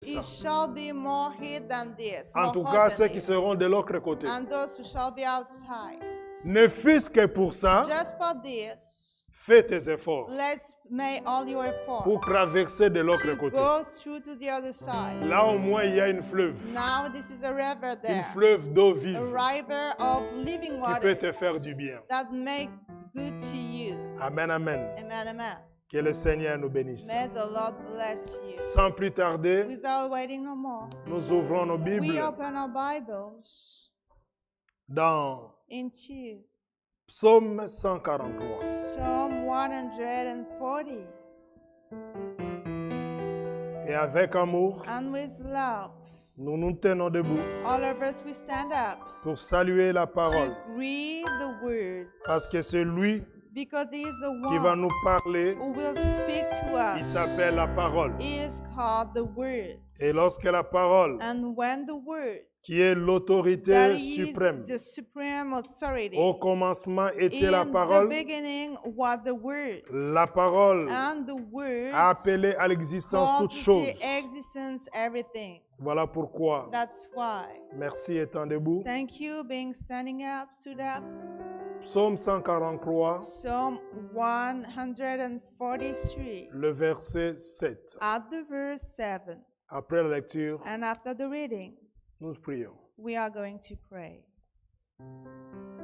It shall be more hid than this. En more tout hot cas, than ceux qui this. seront de l'autre côté. And those who shall be outside. Ne fût-ce que pour ça, Just for this, fais tes efforts let's make all your efforts pour traverser de l'autre to côté. go through to the other side. Là, au moins, il y a une fleuve. Now this is a river Une there. fleuve d'eau A vive river of living qui water peut te faire du bien. that make good to you. Amen, amen. Amen, amen. Que le Seigneur nous bénisse. May the Lord bless you. Sans plus tarder, Without waiting no more, nous ouvrons nos we Bibles open our Bibles dans into Psaume 143. Psalm 140. Et avec amour, And with love, nous nous tenons debout all of us we stand up pour saluer la parole. to read the word, Parce que c'est lui because he is the qui va one nous parler. who will speak to Il us. s'appelle la parole. He is called the word. Et lorsque la parole, And when the word qui est that l'autorité is suprême, the supreme authority, au commencement était la in the parole, beginning was the word, la parole and the word a appelé à l'existence called toutes to choses. the existence everything. Voilà pourquoi. That's why. Merci étant debout. Thank you being standing up, stood up. Psaume 143, Psalm 143 le verset 7. at the verse 7. Après la lecture, And after the reading, nous prions. we are going to pray.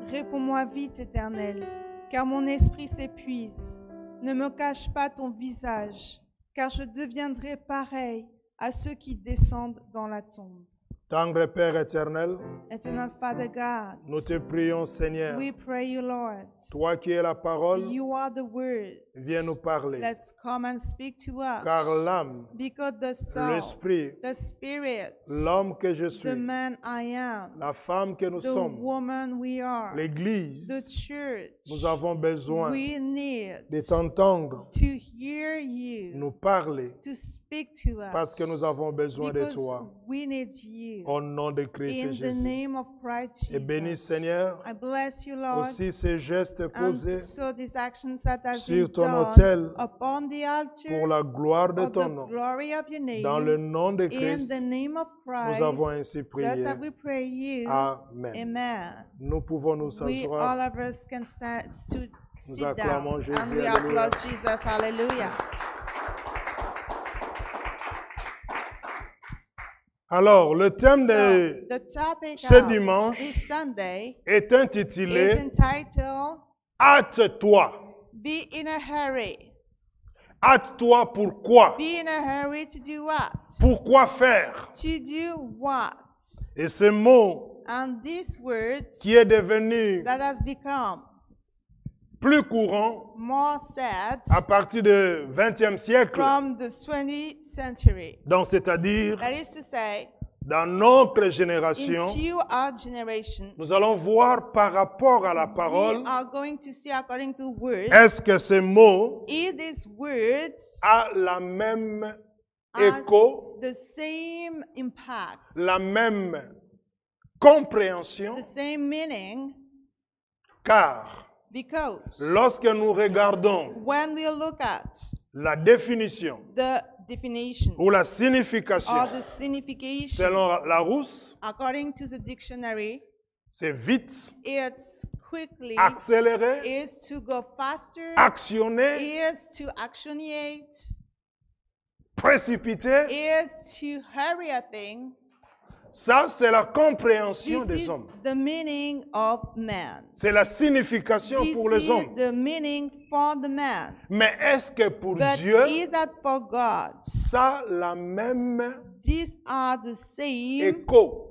Réponds-moi vite, Éternel, car mon esprit s'épuise. Ne me cache pas ton visage, car je deviendrai pareil à ceux qui descendent dans la tombe. Tendre Père éternel, Eternal Father God, nous te prions, Seigneur. we pray you, Lord. Toi qui es la parole, You are the word. viens nous parler. Let's come and speak to us. Car l'âme, Because the soul, l'esprit, the spirit, l'homme que je the suis, man I am, la femme que nous the sommes, woman we are, l'Église, the church, nous avons besoin we need de t'entendre to hear you, nous parler to speak to us, parce que nous avons besoin de because toi. we need you. Au nom de Christ In the Jésus. name of Christ Et bénis, Jesus, Seigneur, I bless you, Lord. aussi ces gestes posés And so these actions that have sur been ton done autel upon the pour altar la gloire de of ton the nom. glory of your Dans le name, nom de in Christ, the name of nous avons Christ, ainsi just prié. as we pray you, Amen. amen. Nous pouvons nous We, asseoir. all of us can stand, Nous sit acclamons down, and Jésus. we Alléluia. applaud Jesus, hallelujah. Alors, le thème So, de the topic ce of dimanche this Sunday est is intitulé entitled, Hâte-toi. Be in a Hurry. Hâte-toi pourquoi? Be in a hurry to do what? Pourquoi faire? To do what? Et ce mot And this word qui est devenu that has become plus courant more said à partir du XXe siècle, from the 20th century. donc c'est-à-dire That is to say, dans notre génération, into our generation, nous allons voir par rapport à la we parole, are going to see according to words, est-ce que ce mot if these words a la même has écho, the same impact, la même compréhension, the same meaning, car because lorsque nous regardons when we look at la définition the definition ou la signification or the signification selon Larousse, according to the dictionary, c'est vite, it's quickly, accéléré, is to go faster, actionné, is to actionate, précipité. is to hurry a thing. Ça, c'est la compréhension This des is hommes. the meaning of man. C'est la signification This pour les is hommes. the meaning for the man. Mais est-ce que pour But Dieu, is that for God? ça a la même These are the same écho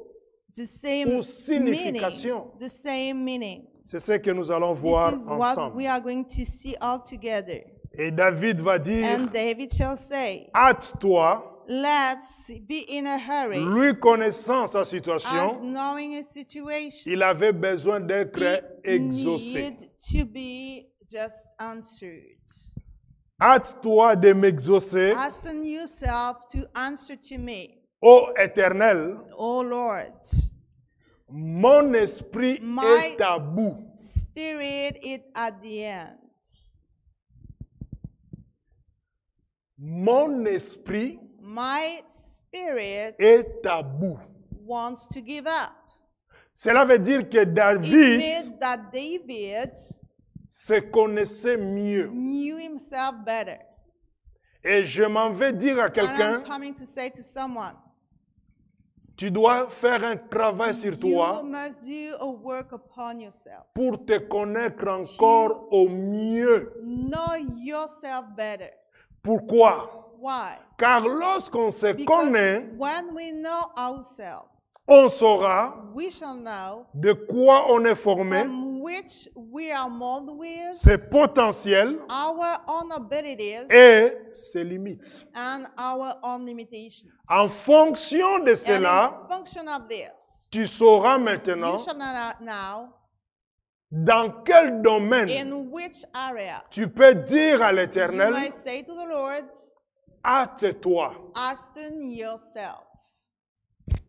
meaning. ou signification? The same meaning. C'est ce que nous allons voir This is what ensemble. we are going to see all together. Et David va dire, And David shall say, hâte-toi, let's be in a hurry. lui connaissant sa As situation, knowing a situation, il avait besoin d'être it exaucé. need to be just answered. Hâte-toi de m'exaucer, Hasten yourself to answer to me, ô Éternel, O Lord. mon esprit My- est à bout. Spirit is at the end. Mon esprit My spirit est à bout. wants to give up. Cela veut dire que It David meant that David se connaissait mieux. knew himself better. Et je m'en vais dire à And quelqu'un, I'm coming to say to someone, tu dois faire un travail sur you toi must do a work upon yourself. pour te connaître encore au mieux. Know yourself better. Pourquoi? Why? Car lorsqu'on se Because connaît, when we know ourselves, on saura we shall know de quoi on est formé, from which we are molded with, ses potentiels our own abilities et ses limites. and our own limitations. En fonction de And cela, in function of this, tu sauras you maintenant shall know now dans quel domaine in which area tu peux dire à you l'Éternel, may say to the Lord, hâte-toi. hasten yourself.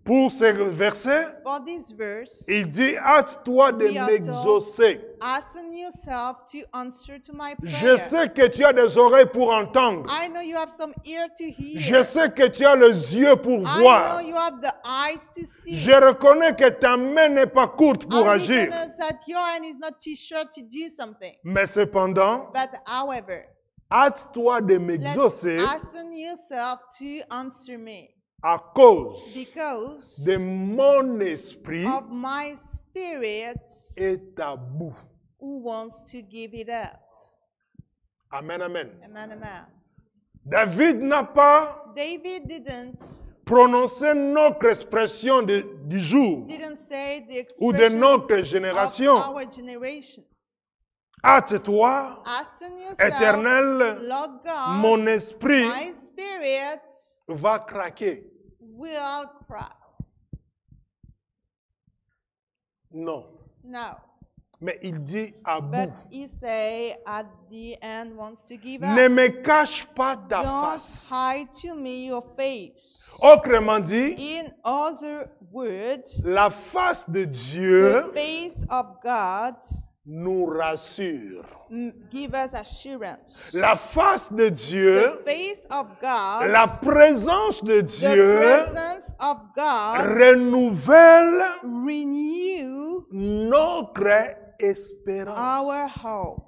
Pour ce verset, For this verse, il dit, hâte-toi de We are m'exaucer. hasten yourself to answer to my Je prayer. sais que tu as des oreilles pour entendre. I know you have some ear to Je hear. sais que tu as les yeux pour I voir. know you have the eyes to see. Je reconnais que ta main n'est pas courte pour I agir. recognize that your hand is not too short to do something. Mais cependant, But however, hâte-toi de let's m'exaucer hasten yourself to answer me. à cause Because de mon esprit of my spirit est à bout. who wants to give it up. Amen, amen. Amen, amen. David n'a pas David didn't prononcé notre expression du jour say the ou de expression notre of génération. our generation. Hâte-toi, Hasten yourself, Éternel, Lord God, mon esprit my spirit va craquer. will cry. Non, No. mais il dit à But bout. he say at the end wants to give Ne up. me cache pas ta Don't face. hide to me your face. Autrement dit, In other words, la face de Dieu the face of God nous rassure. give us assurance. La face de Dieu, The face of God, la présence de the Dieu presence of God renouvelle renew notre espérance. our hope.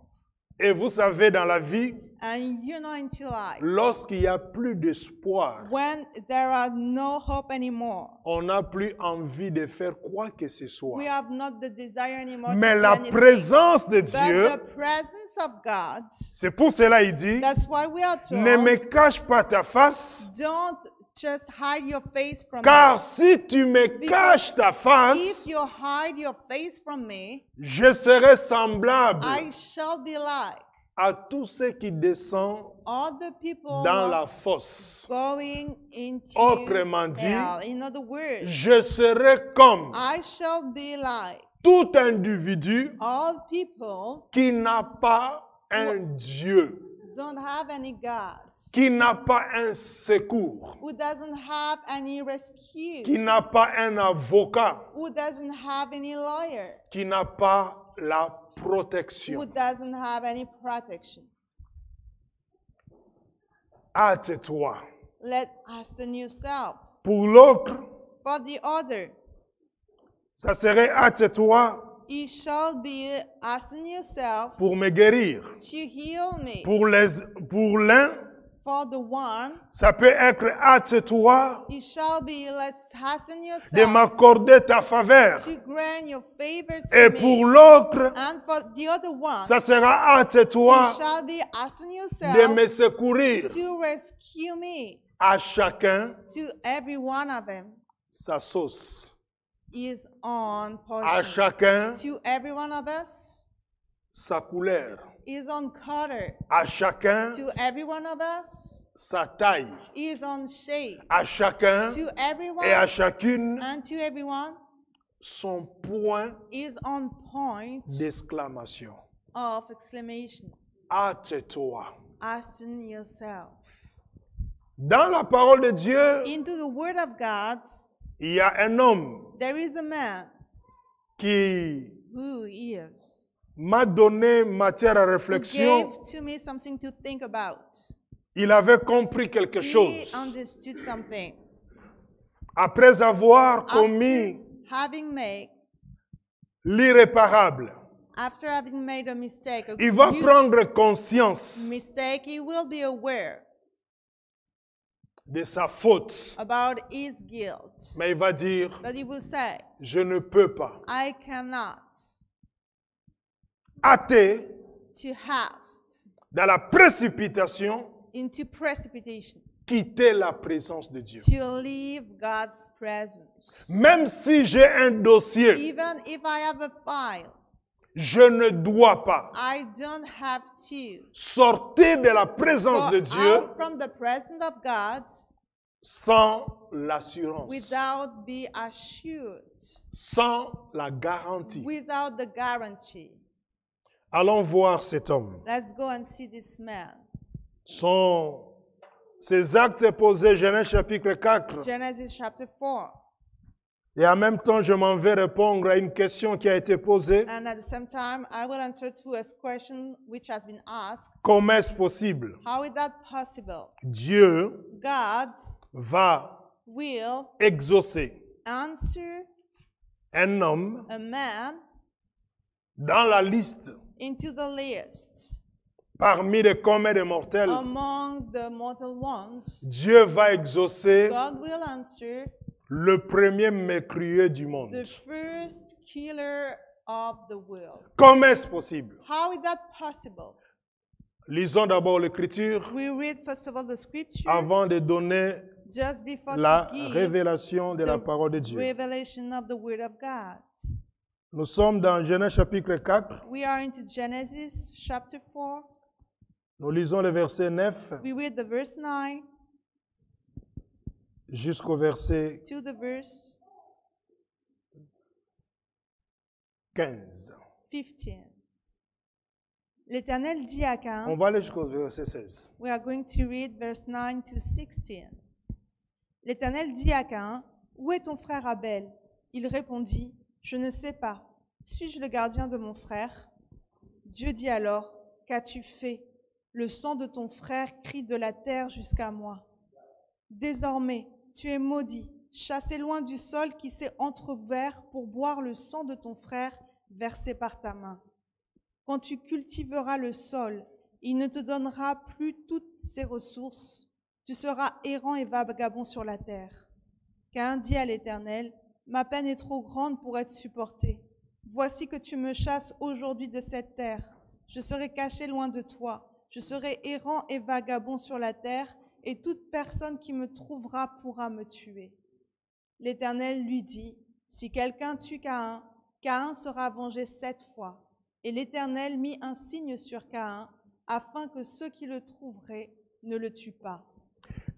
Et vous savez, dans la vie, And you know, into life, lorsqu'il n'y a plus d'espoir, when there are no hope anymore, on n'a plus envie de faire quoi que ce soit. we have not the desire anymore Mais to do la anything. présence de But Dieu, the presence of God, c'est pour cela il dit, that's why we are told, ne me cache pas ta face, don't just hide your face from car me. si tu me caches ta face, If you hide your face from me, je serai semblable I shall be like à tous ceux qui descendent all the people dans la fosse. going into Autrement dit, hell. In other words, je serai comme I shall be like tout individu all people qui n'a pas un Dieu, don't have any God, qui n'a pas un secours, who doesn't have any rescue, qui n'a pas un avocat, who doesn't have any lawyer, qui n'a pas la protection. who doesn't have any protection. Hâte-toi. Let hasten yourself. Pour l'autre, For the other, ça serait hâte-toi it shall be hasten yourself pour me guérir. to heal me. Pour l'un, For the one, ça peut être hâte-toi it shall be let's hasten de yourself m'accorder ta faveur. to grant your favor to Et me. pour l'autre, And for the other one, ça sera hâte-toi it shall be hasten de yourself me secourir. to rescue me. À chacun To every one of them sa sauce. is on À portion. chacun To every one of us sa couleur. is on color. À chacun To every one of us sa taille. is on shape. À chacun To everyone et à chacune and to everyone son point is on point d'exclamation. of exclamation. Hâte-toi. Hasten yourself. Dans la parole de Dieu, Into the word of God, il y a un homme there is a man qui who is m'a donné matière à who réflexion. gave to me something to think about. Il avait compris quelque He chose. understood something. après avoir commis having made l'irréparable, After having made a mistake, a il va huge prendre conscience mistake, he will be aware de sa faute. about his guilt. Mais il va dire, But he will say, je ne peux pas. I cannot. Hâté To haste dans la précipitation, into precipitation, quitter la présence de Dieu. to leave God's presence. Même si j'ai un dossier, Even if I have a file, je ne dois pas I don't have to sortir de la présence go de Dieu out from the presence of God sans l'assurance, without be assured, sans la garantie. without the guarantee. Allons voir cet homme. Let's go and see this man. Ses actes posés, Genèse chapitre 4. Genesis chapter 4. Et en même temps, je m'en vais répondre à une question qui a été posée. And at the same time, I will answer to a question which has been asked. Comment est-ce possible? How is that possible? Dieu God va will exaucer answer un homme a man dans la liste into the list parmi les communs des mortels. among the mortal ones. Dieu va exaucer God will answer le premier mécréant du monde. the first killer of the world. Comment est-ce possible? How is that possible? Lisons d'abord l'Écriture We read first of all the scripture avant de donner just before la to give révélation de la the parole de Dieu. revelation of the word of God. Nous sommes dans Genèse chapitre 4. We are into Genesis chapter 4. Nous lisons le verset 9 We read the verse 9 jusqu'au verset to the verse 15. 15. L'Éternel dit à Caïn, On va aller jusqu'au verset 16. we are going to read verse 9 to 16. L'Éternel dit à Caïn, où est ton frère Abel? Il répondit, je ne sais pas. Suis-je le gardien de mon frère? Dieu dit alors, qu'as-tu fait? Le sang de ton frère crie de la terre jusqu'à moi. Désormais, tu es maudit, chassé loin du sol qui s'est entrouvert pour boire le sang de ton frère versé par ta main. Quand tu cultiveras le sol, il ne te donnera plus toutes ses ressources. Tu seras errant et vagabond sur la terre. Caïn dit à l'Éternel, ma peine est trop grande pour être supportée. Voici que tu me chasses aujourd'hui de cette terre. Je serai caché loin de toi. Je serai errant et vagabond sur la terre, et toute personne qui me trouvera pourra me tuer. L'Éternel lui dit, si quelqu'un tue Caïn, Caïn sera vengé 7 fois. Et l'Éternel mit un signe sur Caïn, afin que ceux qui le trouveraient ne le tuent pas.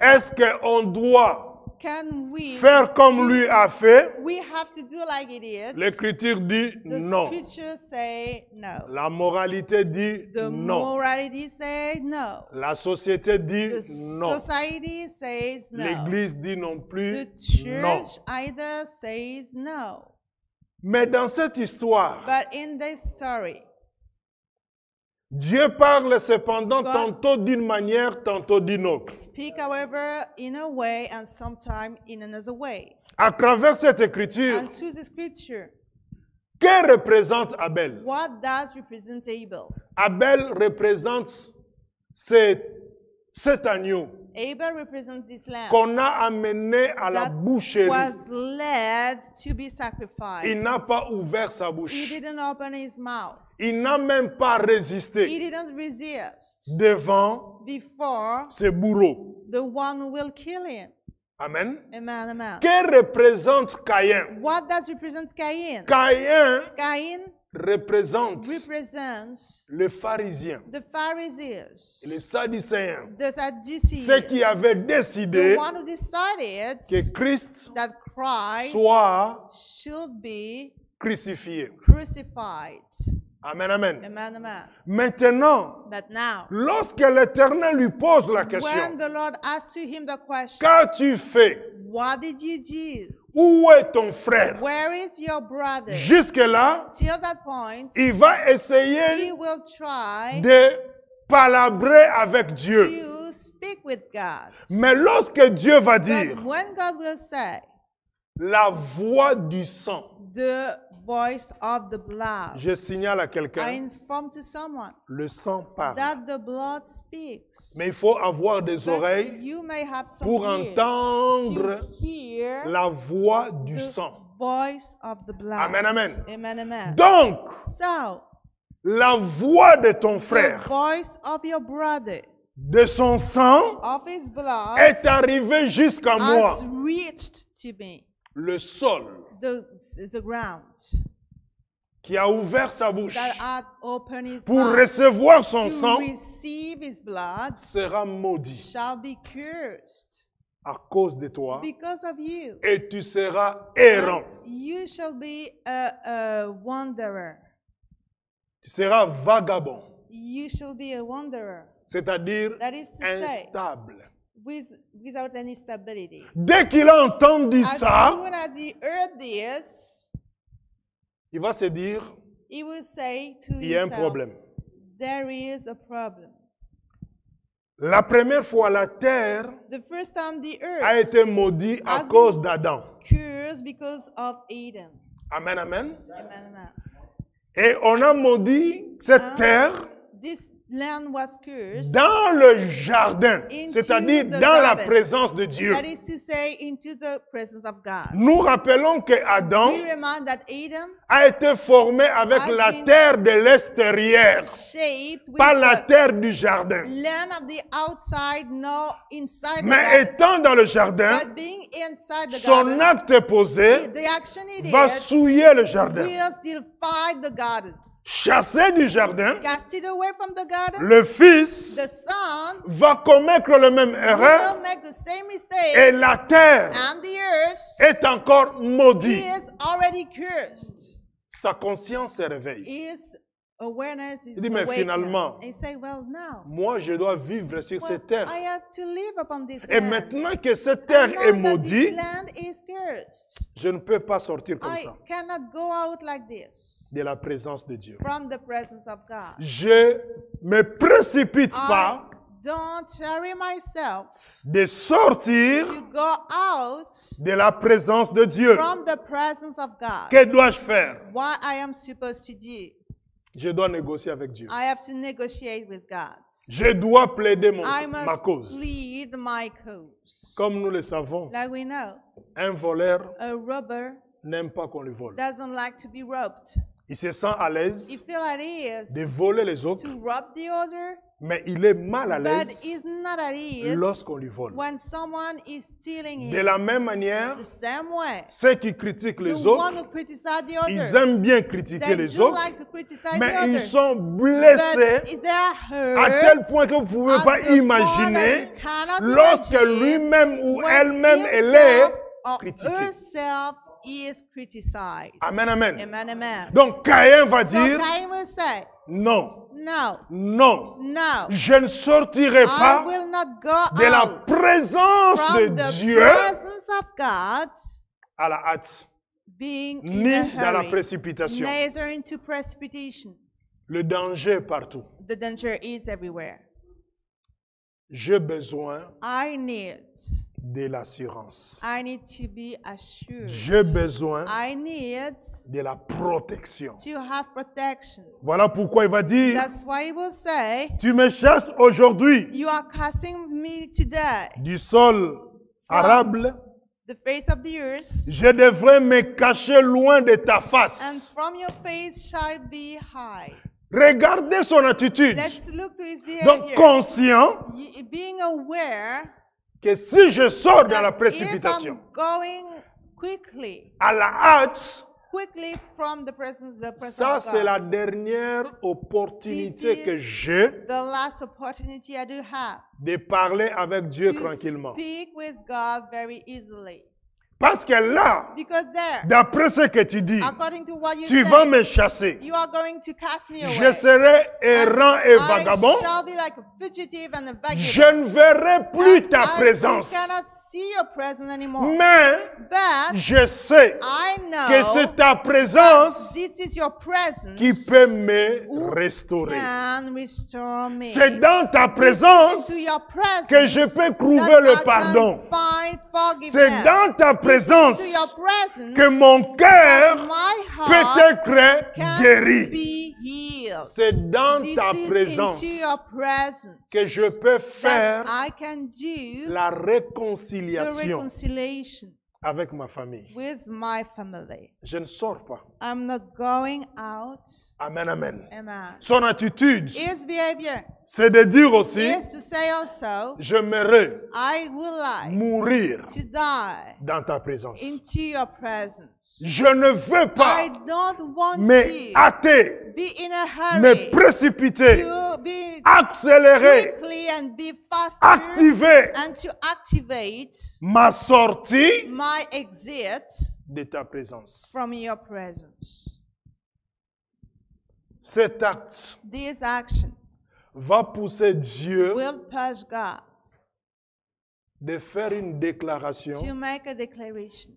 Est-ce qu'on doit Can we faire comme lui a fait? We have to do like it is. L'Écriture dit The non. scriptures say no. La moralité dit The non. morality says no. La société dit The non. society says no. L'Église dit non plus The church non. either says no. Mais dans cette histoire, But in this story, Dieu parle cependant God- tantôt d'une manière, tantôt d'une autre. speak however in a way and sometimes in another way. À travers cette écriture, And through the scripture, que représente Abel? what does represent Abel? Abel représente cet agneau Abel represents this lamb qu'on a amené à la that boucherie. was led to be sacrificed. Il n'a pas ouvert sa He bouche. didn't open his mouth. Il n'a même pas He résisté didn't resist devant before ses bourreaux. the one who will kill him. Amen. Amen, amen. Que représente Caïn? What does represent Cain? Caïn Cain représente represents les pharisiens, the Pharisees, les sadducéens, the Sadducees, ceux qui avaient décidé the one who decided que Christ that Christ soit should be crucifié. crucified. Amen, amen. Amen, amen. Maintenant, But now, lorsque l'Éternel lui pose la when question, the Lord asks to him the question, qu'as-tu fait? what did you do? Où est ton frère? Where is your brother? Jusque-là, Till that point, il va he essayer will try de palabrer avec Dieu. to speak with God. Mais lorsque Dieu va dire, But when God will say, La voix du sang. The voice of the blood. Je signale à I quelqu'un, inform to someone le sang parle. that the blood speaks. Mais il faut avoir des But oreilles you may have some pour ears entendre to hear la voix du the sang. voice of the blood. Amen, amen. Amen, amen. Donc, So, la voix de ton the frère, voice of your brother, de son sang, of his blood, est arrivée jusqu'à moi. has reached to me, Le sol the ground, qui a ouvert sa bouche that had opened his pour mouth recevoir son to sang receive his blood sera maudit shall be cursed à cause de toi because of you. et tu seras errant. And you shall be a wanderer. Tu seras vagabond, You shall be a wanderer. c'est-à-dire That is to say, instable. without any stability. Dès qu'il a entendu As ça, soon as he heard this, il va se dire, he will say to il y a un himself, problème. there is a problem. La première fois, la terre The first time the a été earth maudite à has cause been d'Adam. cursed because of Adam. Amen, amen. Amen, amen. Et on a maudit cette terre This land was cursed, dans le jardin, Into c'est-à-dire the dans la garden. présence de Dieu. that is to say, into the presence of God. Nous rappelons que Adam We remind that Adam a été formé avec has la been terre de l'extérieur, shaped with pas la the terre du jardin. land of the outside, no inside the Mais garden. étant dans le jardin, But being inside the son garden, acte posé the action it va is souiller le jardin. will still fight the garden. Chassé du jardin, Cast it away from the garden. le fils The son va commettre le même erreur will make the same et mistake, la terre and the earth est encore maudite. is already cursed. Sa conscience se réveille. His awareness is Il dit, mais awakened. finalement, And you say, well, now, moi, je dois vivre sur well, cette terre. I have to live upon this Et land. maintenant que cette terre And est now that this maudite, land is cursed, je ne peux pas sortir comme I ça cannot go out like this de la présence de Dieu. from the presence of God. Je me précipite I pas don't hurry myself de sortir to go out de la présence de Dieu. from the presence of God. Que dois-je faire? What I am supposed to do, Je dois négocier avec Dieu. I have to negotiate with God. Je dois plaider I ma must cause. plead my cause. Comme nous le savons, Like we know, un voleur a robber n'aime pas qu'on le vole. doesn't like to be robbed. Il se sent à l'aise He feels at de ease voler les autres, to rob the other, mais il est mal à but l'aise is not at ease lorsqu'on lui vole. when someone is stealing De him. la même manière, The same way, ceux qui critiquent the les one autres, who criticize the ils other, aiment bien critiquer they les do autres, like to criticize mais the ils other. sont blessés But they are à tel hurt point que vous ne pouvez at pas the point that imaginer you cannot lorsque imagine lui-même ou when elle-même elle himself est or critiquée. herself is criticized. Amen, amen. Amen, amen. Donc Caïn va So dire, Cain will say, non, no, non, no, je ne sortirai I pas will not go de la out présence from de the Dieu presence of God à la hâte, being in ni a dans la hurry, précipitation. neither into precipitation. Le danger est partout. The danger is everywhere. J'ai besoin I need de l'assurance. to be assured. J'ai besoin I need de la protection. to have protection. Voilà pourquoi il va dire, That's why he will say, tu me chasses aujourd'hui you are casting me today du sol arable, the face of the earth, je devrais me cacher loin de ta face. and from your face shall be high. Regardez son attitude. Let's look to his Donc behavior. conscient Being aware que si je sors dans la that if précipitation, I'm going quickly à la hâte, from the presence ça of c'est la God, dernière opportunité This is que j'ai the last opportunity I do have de parler avec Dieu to tranquillement. speak with God very easily. Parce que là, Because there, d'après ce que tu dis, according to what you tu say, vas me chasser. you are going to cast me away. Je serai errant et I vagabond. shall be like a fugitive and a vagabond. Je ne verrai plus ta I présence. cannot see your presence anymore. Mais But je sais I que know c'est ta présence that this is your presence qui peut me who restaurer. can restore me. C'est dans ta This is présence into your presence que je peux trouver that le I pardon. can find C'est forgiveness. dans ta This présence to your presence que mon cœur that my peut heart être can guéri. be healed. C'est dans This ta is présence into your presence que je peux that faire I can do la the réconciliation reconciliation avec ma famille. with my family. Je ne sors pas. I'm not going out. Amen, amen. Amen. Son attitude, His behavior c'est de dire aussi, is to say also, j'aimerais I would like mourir to die dans ta présence. into your presence. Je ne veux pas I don't want me to hâter, be in a me hurry précipiter, to be accélérer, quickly and be faster activer and to activate ma sortie my exit de ta présence. from your presence. Cet acte This action va pousser Dieu will push God de faire une to déclaration make a declaration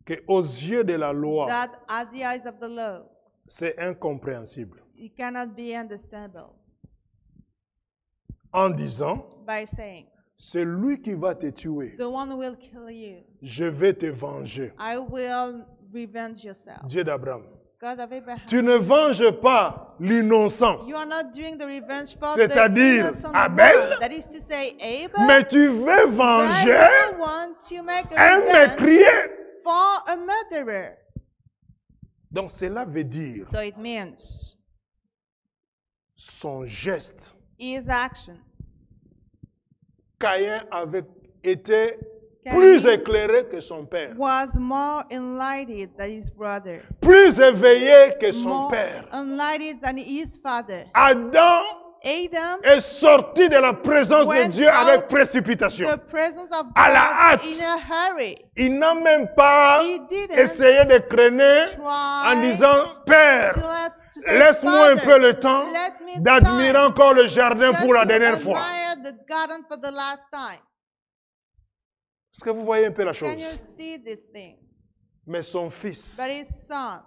que aux yeux de la loi, that at the eyes of the law, c'est incompréhensible. it cannot be understandable En disant, by saying, c'est lui qui va te tuer. the one who will kill you, Je vais te venger. I will revenge yourself. Dieu d'Abraham. God of Abraham. Tu ne venges pas l'innocent, You are not doing the revenge for C'est-à-dire the innocent Abel, one. That is to say, Abel. mais tu veux But venger you want to make a un revenge mécrier. for a murderer. Donc cela veut dire So it means son geste. his action. Caïn avait été Cain plus éclairé que son père, was more enlightened than his brother, plus éveillé que son more père. enlightened than his father. Adam Adam est sorti de la présence de went Dieu avec out précipitation. the presence of À la God hâte. in a hurry. Il n'a même pas He didn't essayé de traîner en try disant, Père, to say, laisse-moi un Father, peu le temps let me d'admirer time encore le jardin just pour la to dernière fois. admire the garden for the last time. Est-ce que vous voyez un peu la chose? Can you see this thing? Mais son fils, But his son,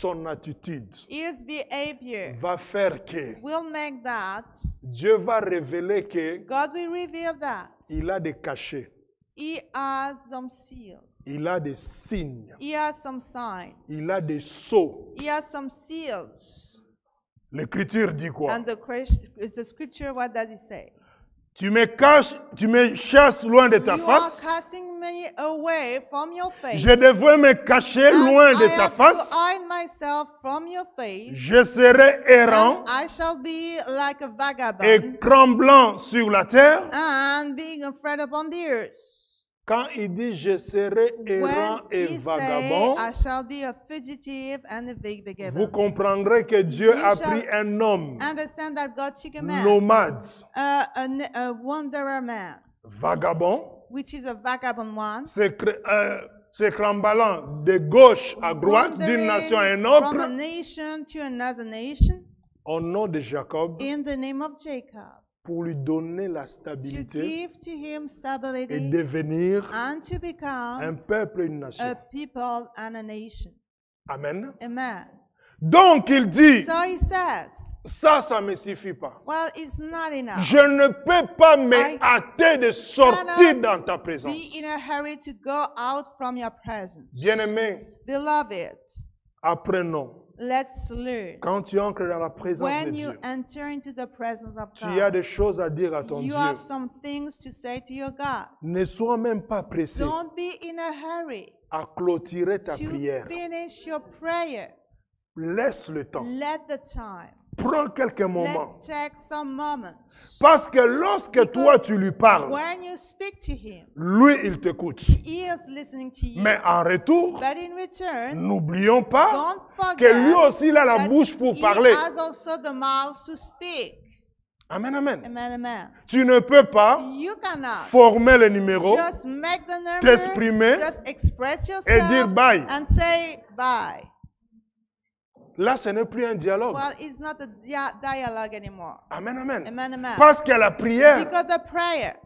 son attitude his behavior va faire que will make that, Dieu va révéler que God will reveal that il a des cachets, he has some seals, il a des signes, he has some signs, il a des sceaux. he has some seals. L'Écriture dit quoi? And the scripture, what does it say? Tu me caches, tu me chasses loin de ta You are face. casting me away from your face. Je devrais me cacher And loin de I ta have face. to hide myself from your face. Je serai errant And I shall be like a vagabond et tremblant sur la terre. and being afraid upon the earth. Quand il dit je serai errant When et he vagabond, say, I shall be a fugitive and a vous vagabond. comprendrez que Dieu You a shall pris un homme Understand that God took a man, nomade, a wanderer man, vagabond, which is a vagabond one, se cramballant de gauche à droite, d'une nation à une from a autre, nation to another nation, au nom de Jacob, in the name of Jacob, pour lui donner la to stabilité give to him et stability devenir and to un become peuple et une a nation. people and a nation. Amen. Amen. Donc il dit, So he says, ça ne me suffit pas. well, it's not enough. Je ne peux pas me I hâter de sortir dans ta présence. Be in a hurry to go out from your presence. Bien-aimé, Beloved, apprenons. let's learn. Quand tu entres dans la présence de When you Dieu, enter into the presence of tu as God, des choses à dire à ton you Dieu. have some things to say to your God. Ne sois même pas pressé Don't be in a hurry à clôturer ta to prière. finish your prayer. Laisse le temps. Let the time. Prends quelques moments. Let's take some moments. Parce que lorsque toi tu lui parles, When you speak to him, lui il t'écoute. he is listening to you. Mais en retour, But in return, n'oublions pas don't que lui forget aussi il a la that bouche pour he parler. has also the mouth to speak. Amen, amen. Amen, amen. Tu ne peux pas You cannot former le numéro, just make the number, t'exprimer just express et dire yourself bye. and say bye. Là, ce n'est plus un dialogue. Well, it's not a dialogue anymore. Amen, amen. Amen, amen. Parce que la prière, Because the prayer,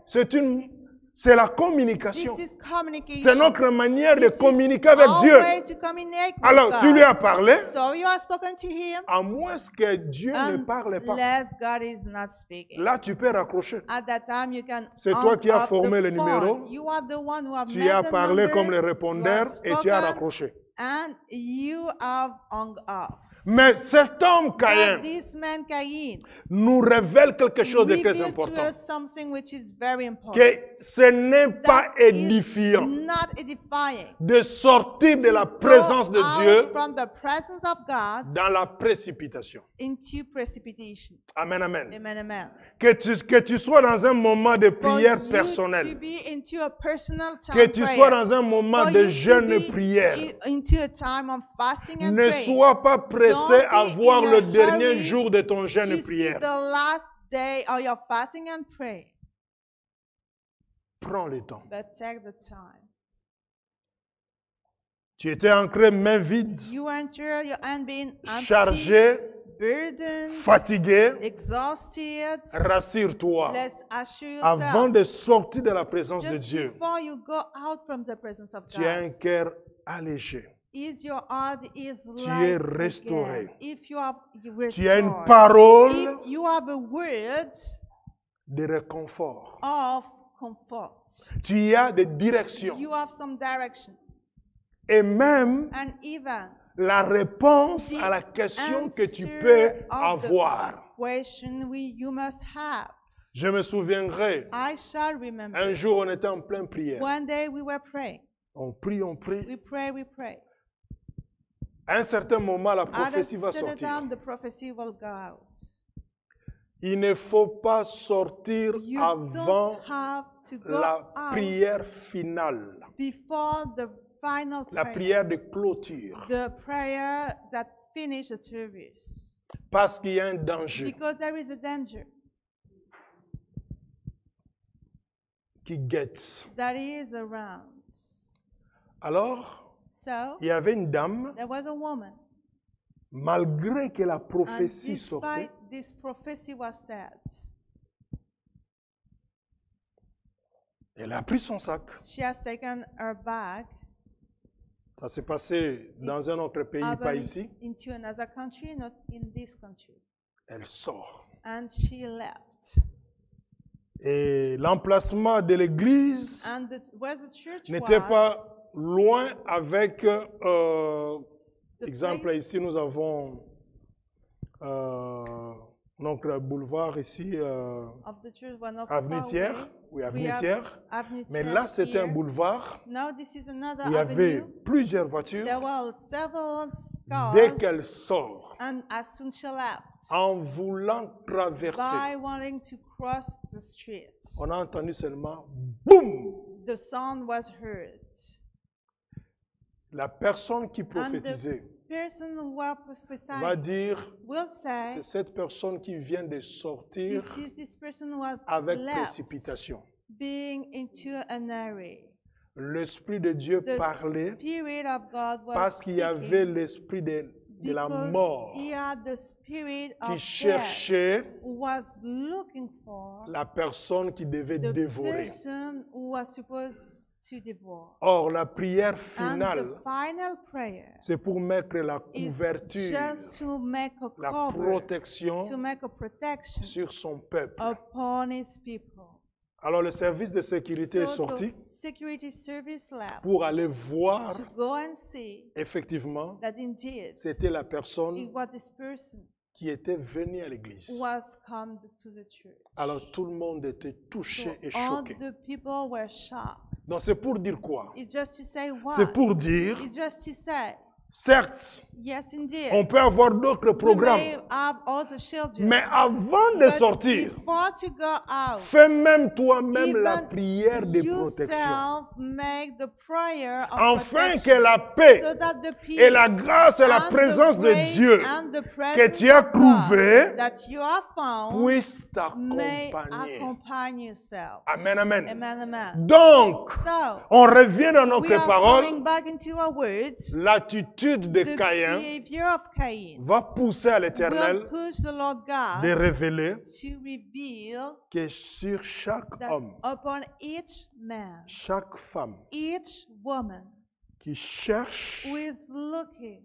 C'est la communication. This is communication. C'est notre manière de This is communiquer avec our Dieu. way to communicate with Alors, God. tu lui as parlé, So you have spoken to him, à moins que Dieu ne parle pas. unless God is not speaking. Là, tu peux raccrocher. At that time, you can C'est toi qui as off formé the le numéro. phone. You are the one who have Tu made as the parlé number, comme le you répondeur have et tu as spoken, raccroché. and you have hung off. Mais cet homme Caïn But this man Cain nous révèle quelque chose de très revealed to important. us something which is very important. Que ce n'est pas That is édifiant not edifying. de sortir de la To présence de go out Dieu from the presence of God dans la précipitation. into precipitation. Amen, amen. Amen, amen. Que tu sois dans un moment de For prière you to personnelle. be into a personal time Que tu prayer. sois dans un moment For de you to jeûne et be prière. into a time of fasting and Ne praying. sois pas pressé Don't à be voir in le a dernier hurry jour de ton jeûne to et see prière. the last day of your fasting and prayer. Prends le temps. But take the time. Tu étais ancré main vide, You enter your hand being empty, chargé, burdened, fatigué. exhausted. Rassure-toi. Let's assure Avant yourself. de sortir de la présence de Just Dieu, before you go out from the presence of tu as un God, cœur allégé. is your heart is Tu es light restauré. again. If you have Tu as une restored, parole if you have a word de réconfort. of comfort, Tu as des directions. you have some direction, Et même and even la réponse the à la question que tu answer peux of the avoir. question you must have. Je me souviendrai, I shall remember. un jour on était en pleine prière. One day we were praying. On prie, on prie. We pray, we pray. À un certain moment, la At a prophétie va certain sortir. time, the prophecy will go out. Il ne faut pas sortir You avant don't have to go la out prière finale, before the final la prayer, prière de clôture, the prayer that finishes the service. parce qu'il y a un danger Because there is a danger qui guette. that is around. Alors, So, il y avait une dame, there was a woman, malgré que la and prophétie sortait, despite this prophecy was said, elle a pris son sac. she has taken her bag, Ça s'est passé dans un autre pays, pas happened ici. into another country, not in this country, Elle sort. and she left. Et l'emplacement de l'église And where the church n'était pas was, loin avec, the exemple, place ici nous avons donc le boulevard ici, of the church was not Avenue far Thiers. away. Oui, We Avenue have Thiers. Avenue Mais Thiers là, c'était un here. boulevard Now this is another où il y avait avenue. plusieurs voitures. There were several Dès qu'elle cars, sort, and as soon she left, en voulant traverser, by wanting to cross the street, on a entendu seulement boum. the sound was heard. La personne qui And prophétisait the person who was va prophesying dire, will say, c'est cette personne qui vient de sortir this is this person who was avec left, précipitation. being into an area. L'Esprit de Dieu The parlait Spirit of God was parce qu'il y avait speaking l'esprit de la because mort he had the spirit qui of death cherchait who was looking for la personne qui devait the dévorer. person who was supposed to devour. Or, la prière And finale, the final prayer c'est pour mettre la is couverture, just to make a la cover, protection to make a protection sur son peuple. upon his people. Alors, le service de sécurité est So sorti the security service left pour aller voir to go and see effectivement that indeed c'était la it personne was this person qui était venue à l'église. who was come to the church. Alors tout le monde était So touché et all choqué. the people were shocked. Donc c'est pour dire quoi? It's just to say what? C'est pour dire, It's just to say, certes, yes, indeed. on peut avoir d'autres We programmes, may have also children. mais avant de But sortir, before to go out, fais même toi-même la even prière de protection. yourself make the prayer of Afin que protection, la paix so that the peace et la grâce et la and présence the de grace Dieu and the que presence tu as of God trouvé that you have found puissent may t'accompagner. accompany yourself. Amen, amen. Amen, amen. Donc, So, on revient dans we notre are parole. coming back into our words. L'attitude l'attitude de the Caïn behavior of Cain va pousser à will l'Éternel push the Lord God de révéler to reveal que sur chaque that homme, upon each man, chaque femme each woman qui cherche who is looking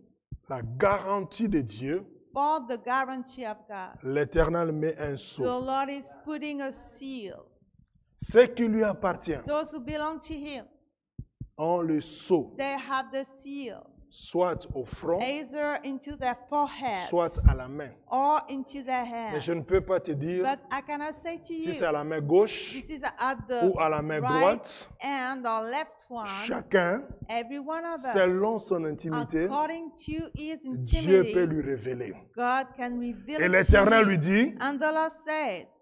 la garantie de Dieu, for the guarantee of God, l'Éternel met un the sceau. Lord is putting a seal. Ce qui lui appartient, Those who belong to Him, ont le sceau, they have the seal, soit au front, either into their forehead soit à la main. or into their Mais hands. je ne peux pas te dire But I cannot say to si you, c'est à la main gauche this is at the ou à la main right droite. and or left one. Chacun, Every one of selon us, son intimité, according to his Dieu peut intimity, lui révéler. God can reveal Et it l'Éternel to lui you. dit, And the Lord says,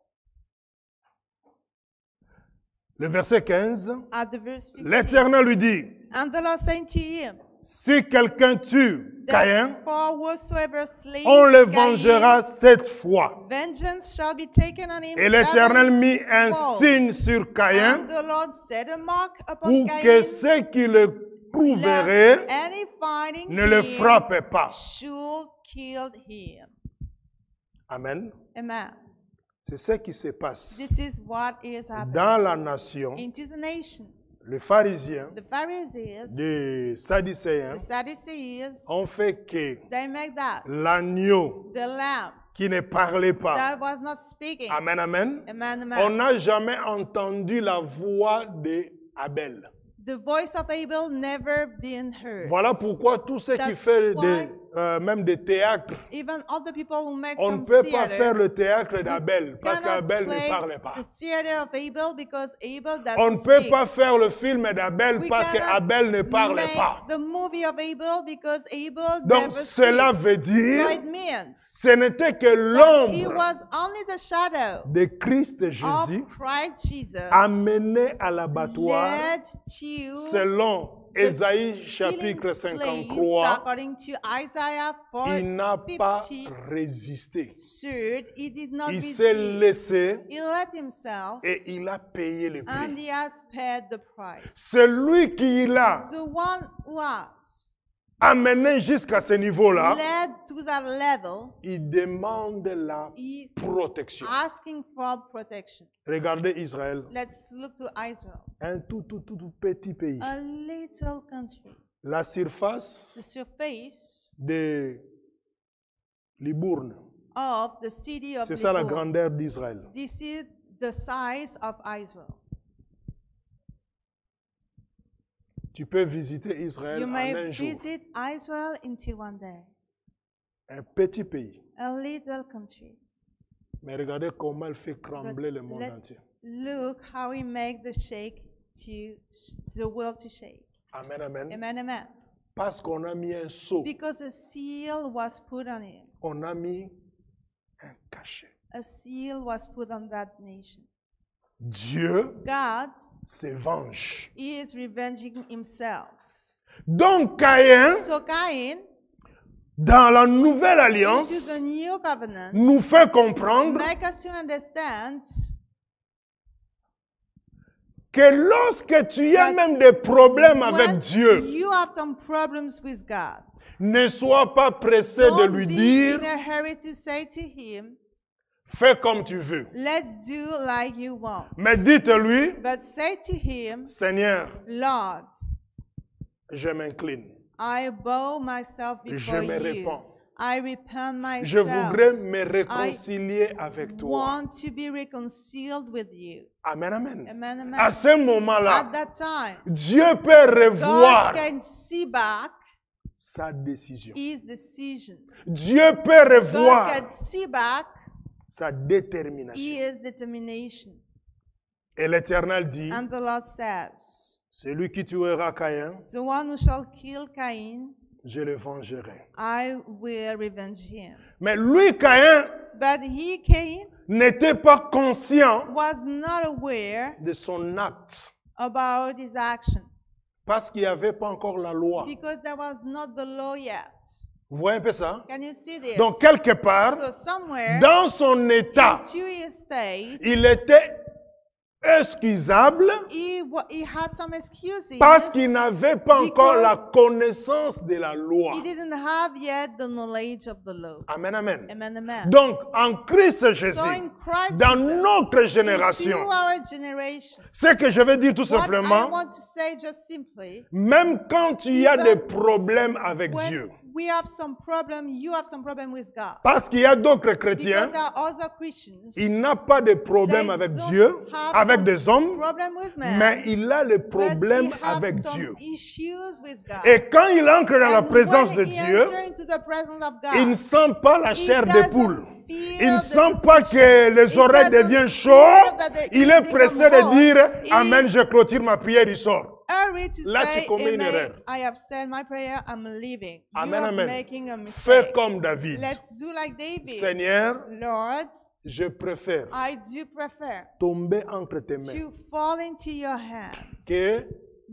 le verset 15, at the verse 15, l'Éternel lui dit, and the Lord saying to him, si quelqu'un tue Caïn, therefore whosoever slays on le Cain, vengera 7 fois. vengeance shall be taken on him Et l'Éternel mit un sevenfold. signe sur Caïn And the Lord set a mark upon pour que Cain, ceux qui le prouveraient lest any finding ne le him frappent pas. should kill him. Amen. Amen. C'est ce qui se passe This is what is happening dans la nation. into the nation. Les pharisiens, The Pharisees, les Sadducéens the Sadducees, ont fait que they make that l'agneau the lamb qui ne parlait pas, that was not speaking. amen, amen, Amen, on amen. n'a jamais entendu la voix d'Abel. The voice of Abel never been heard. Voilà pourquoi tous ceux qui That's font why même des théâtres, even all the people who make on ne some peut pas theater faire le théâtre d'Abel parce cannot qu'Abel play ne parlait pas. the theater of Abel because Abel doesn't On ne peut speak. pas faire le film d'Abel We parce cannot qu'Abel ne parlait make pas. the movie of Abel because Abel Donc never cela speak. veut dire, So it means ce n'était que that he l'ombre was only the shadow de Christ of Jésus Christ Jesus amené à l'abattoir led to selon Ésaïe healing chapitre place 53. according to Isaiah Il n'a pas 50. résisté. He did not Il s'est resist. laissé He let himself et il a payé le and prix. he has paid the price. Celui qui l'a The one who has amené jusqu'à ce niveau-là, led to that level, il demande la he protection. asking for protection. Regardez Israël, Let's look to Israel, un tout petit pays. a little country. La surface The surface de Libourne, of the city of c'est ça la Libourne. grandeur d'Israël. This is the size of Israel. Tu peux visiter Israël You en may un jour. visit Israel into one day. Un petit pays. A little country. Mais regardez comment elle fait trembler le monde let- entier. Look how he make the shake to the world to shake. Amen, amen. Amen, amen. Parce qu'on a mis un sceau, Because a seal was put on it. on a mis un cachet. A seal was put on that nation. Dieu God se venge. is revenging himself. Donc Caïn, So Cain, dans la nouvelle alliance, into the new covenant, nous fait comprendre make us to understand que lorsque tu as But même des problèmes avec when Dieu, you have some problems with God, ne sois pas pressé de don't lui be dire, in a hurry to say to him, fais comme tu veux. let's do like you want. Mais dites-lui, But say to him, Seigneur, Lord, je m'incline. I bow myself Je before me you. répands. I repent Je myself. voudrais me réconcilier avec toi. Want to be reconciled with you. Amen, amen. Amen, amen. À ce moment-là, At that time, Dieu peut revoir God can see back sa décision. his decision. Dieu peut God revoir can see back sa détermination. his determination. Et l'Éternel dit, And the Lord says, celui qui tuera Caïn, the one who shall kill Cain, je le vengerai. I will revenge him. Mais lui, Caïn, But he, Cain, n'était pas conscient was not aware de son acte about his action parce qu'il n'y avait pas encore la loi. because there was not the law yet. Vous voyez un peu ça? Can you see this? Donc, quelque part, So somewhere dans son état, into his state, il était excusable he had some excuses parce qu'il n'avait pas encore because la connaissance de la loi. he didn't have yet the knowledge of the law. Amen, amen. Amen, amen. Donc, en Christ Jésus, So in Christ dans Jesus, notre génération, into our generation, ce que je veux dire tout what I simplement, want to say just simply, même quand il y a even des problèmes avec when Dieu, we have some problem, you have some problem with God. parce qu'il y a d'autres Because chrétiens, there are other Christians, il n'a pas de problème they avec don't Dieu, have avec some des hommes, problem with man, mais il a le but problème he have avec some Dieu. issues with God. Et quand il entre dans la And présence when de he Dieu, enter into the presence of God, il ne sent pas la he chair doesn't d'époule. feel Il ne the sent pas sensation. que les He oreilles doesn't deviennent feel chaudes. that the Il ears est pressé become de hot. dire He Amen, is je clôture ma prière, il sort. hurry to Là, tu say, commets une Amen, erreur. I have said my prayer, I'm leaving. Amen, You are amen. making a Fais mistake. comme David. Let's do like David. Seigneur, Lord, je préfère I do prefer tomber entre tes mains to fall into your hands que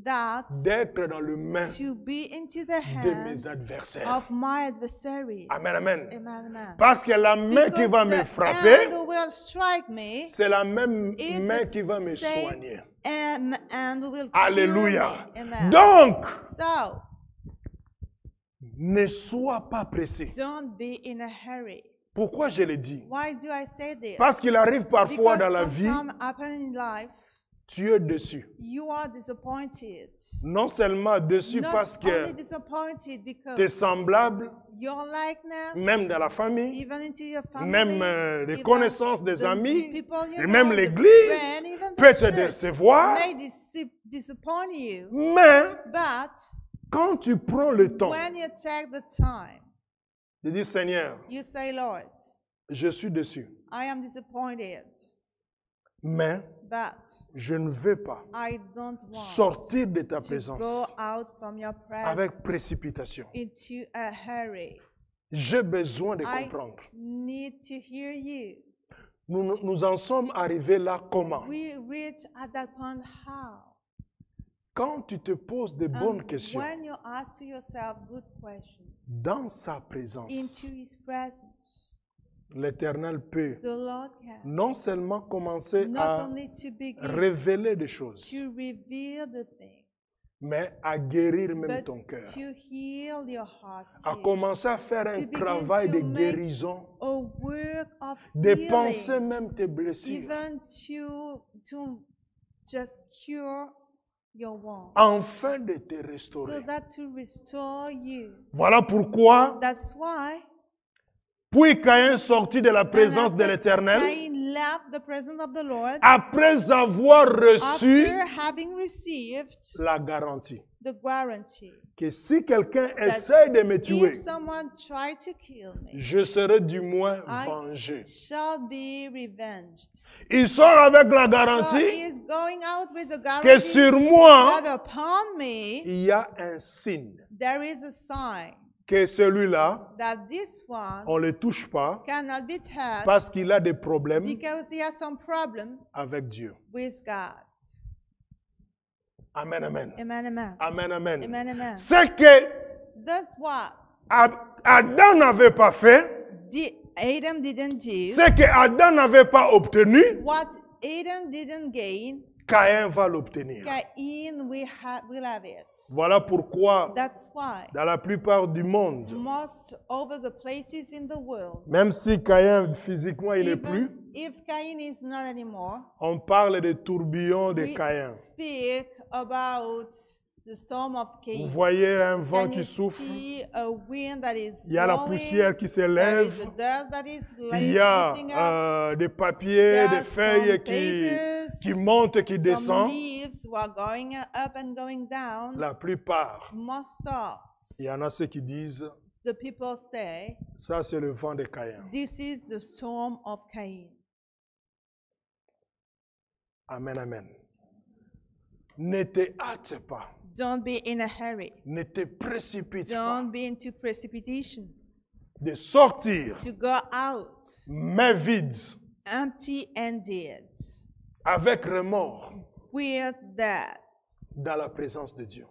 that d'être dans le main to be into the de hands mes adversaires. of my adversaries. Amen, amen. Amen, amen. Parce que la main qui Because va me the frapper, hand will strike me, c'est la même is main the qui va me same soigner. and will Alléluia. cure me. Amen. Donc, So, ne sois pas pressé. don't be in a hurry. Pourquoi je le dis? Why do I say this? Parce qu'il arrive parfois Because dans la vie, sometimes happen in life, tu es déçu. you are disappointed. Non seulement déçu Not parce que only disappointed because tes semblables, your likeness, même dans la famille, even into your family, même les even connaissances des the amis, people you et know, même the l'église friend, even the peut te church décevoir. may disappoint you. Mais But quand tu prends le temps when you take the time, de dire Seigneur, you say, Lord, je suis déçu, I am disappointed, mais but je ne veux pas I don't want sortir de ta to présence go out from your presence avec précipitation. into a hurry. J'ai besoin de I comprendre. need to hear you. Nous en sommes arrivés là comment? We reach at that point how? Quand tu te poses de bonnes And questions when you ask to yourself good questions dans sa présence, into His presence, l'Éternel peut the Lord can non seulement commencer not à only to begin révéler des choses, to reveal the thing, mais à guérir même but ton cœur. to heal your heart, À too. commencer à faire To un begin travail to de make guérison, a work of de penser healing, même tes blessures, even to just cure your wounds, afin de te so restaurer. that to restore you. Voilà pourquoi, That's why puis Caïn sortit de la présence de and after l'Éternel, Cain left the presence of the Lord après avoir reçu after having received la garantie the guarantee que si quelqu'un essaie de me tuer, if someone tried to kill me, je serai du moins I vengé. shall be revenged. Il sort avec la So he garantie is going out with the que guarantee sur moi, that upon me il y a un signe, there is a sign que celui-là, that this one on ne le touche pas cannot be touched parce qu'il a des problèmes because he has some problem avec Dieu. with God. Amen, amen. Amen, amen. Amen, amen. Amen, amen. Ce que That's what Adam n'avait pas fait, Adam didn't do. ce que Adam n'avait pas obtenu, What Adam didn't gain, Caïn va l'obtenir. Cain will have it. Voilà pourquoi, That's why dans la plupart du monde, most over the places in the world, même si Caïn physiquement il n'est plus, even if Cain is not anymore, on parle de tourbillon de we Caïn. speak about the storm of Vous Cain. voyez un vent Can qui you souffle, see a wind that is il y a la blowing? poussière qui There s'élève, is a dust that is il y a lifting up. des papiers, There des are feuilles some papers, qui montent, qui some descendent. leaves were going up and going down. La plupart, Most of il y en a ceux qui disent, the people say, ça c'est le vent de Caïn. this is the storm of Cain. Amen, amen. Ne te hâte pas, Don't be in a hurry. ne te précipite pas Don't be into precipitation. de sortir, To go out mains vides, empty-handed avec remords, with that dans la présence de Dieu.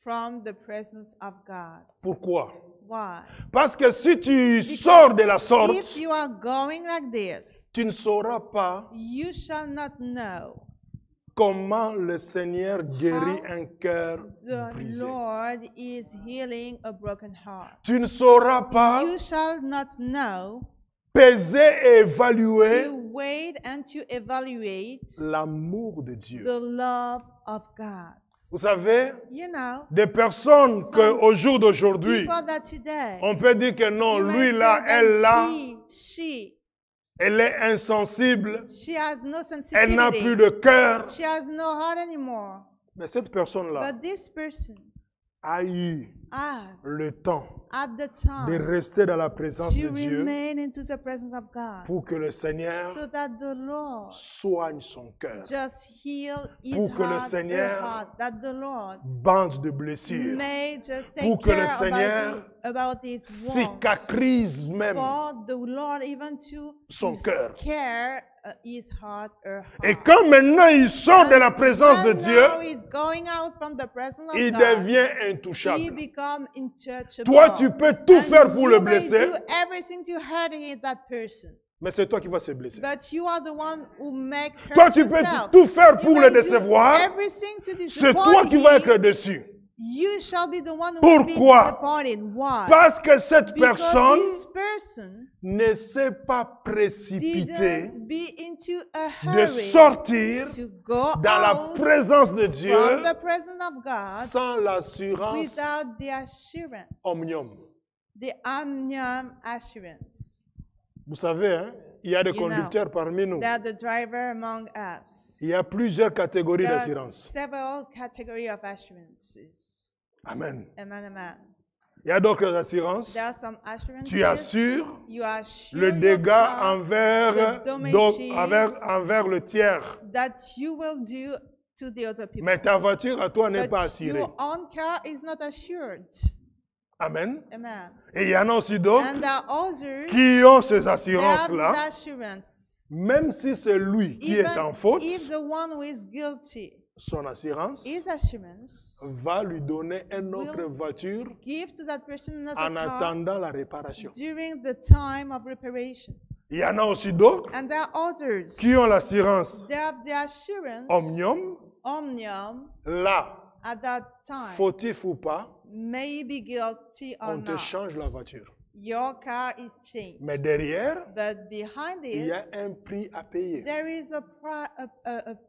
from the presence of God. Pourquoi? Why? Parce que si tu sors de la sorte, If you are going like this, tu ne sauras pas you shall not know comment le Seigneur guérit un cœur The brisé. Lord is healing a broken heart. Tu ne sauras pas You shall not know peser et évaluer to wait and to evaluate l'amour de Dieu. the love of God. Vous savez, You know, des personnes qu'au jour d'aujourd'hui, people that today, on peut dire que non, you may lui là, say that elle là, he, she elle est insensible, has no elle n'a plus sensitivity. de cœur. She has no heart anymore. Mais cette personne-là But this person a eu has, le temps at the de time, rester dans la présence de to Dieu remain into the presence of God, pour que le Seigneur so that the Lord soigne son cœur, just heal his Pour que le heart, her Seigneur heart, that the Lord bande de blessures, may just take pour que le care Seigneur about his wounds. cicatrise même. For the Lord even to Son cœur. scare his heart, her heart. Et quand maintenant il sort de la présence de And Dieu, now he's going out from the presence of il God. devient He intouchable. become untouchable. Toi, tu peux tout And faire pour le you may blesser, do everything to hurt that person. mais c'est toi qui vas se blesser. But you are the one who make hurt Toi, tu peux yourself. tout faire You pour may le décevoir, do everything to c'est disappoint toi qui vas him. être déçu. You shall be the one who Pourquoi? will be disappointed. Why? Parce que cette Because personne this person ne s'est pas précipitée didn't be into a de hurry sortir to go dans la out présence de Dieu from the presence of God sans l'assurance without the assurance, omnium. the omnium assurance. Vous savez, hein, il y a des You know conducteurs parmi nous. that the driver among us. Il y a plusieurs catégories There are d'assurance. several categories of assurances. Amen. Amen, amen. Il y a d'autres assurances. There are some assurances. Tu assures You assure le your dégât car envers, the damages envers le tiers. that you will do to the other people. Mais ta voiture à toi n'est pas But assurée. your own car is not assured. Amen. Amen. Et il y en a aussi d'autres And there are others qui ont ces that have assurances-là, this assurance. même si c'est lui qui est en Even faute, if the one who is guilty, son assurance his assurance va lui donner une autre will voiture give to that person another en car attendant la réparation. during the time of reparation. Il y en a aussi d'autres And there are others. qui ont l'assurance They have the assurance, omnium, omnium, là, at that time. fautif ou pas, May you be guilty or on te not. change la voiture. Your car is changed. Mais derrière, But behind il y a this, un prix à payer. there is a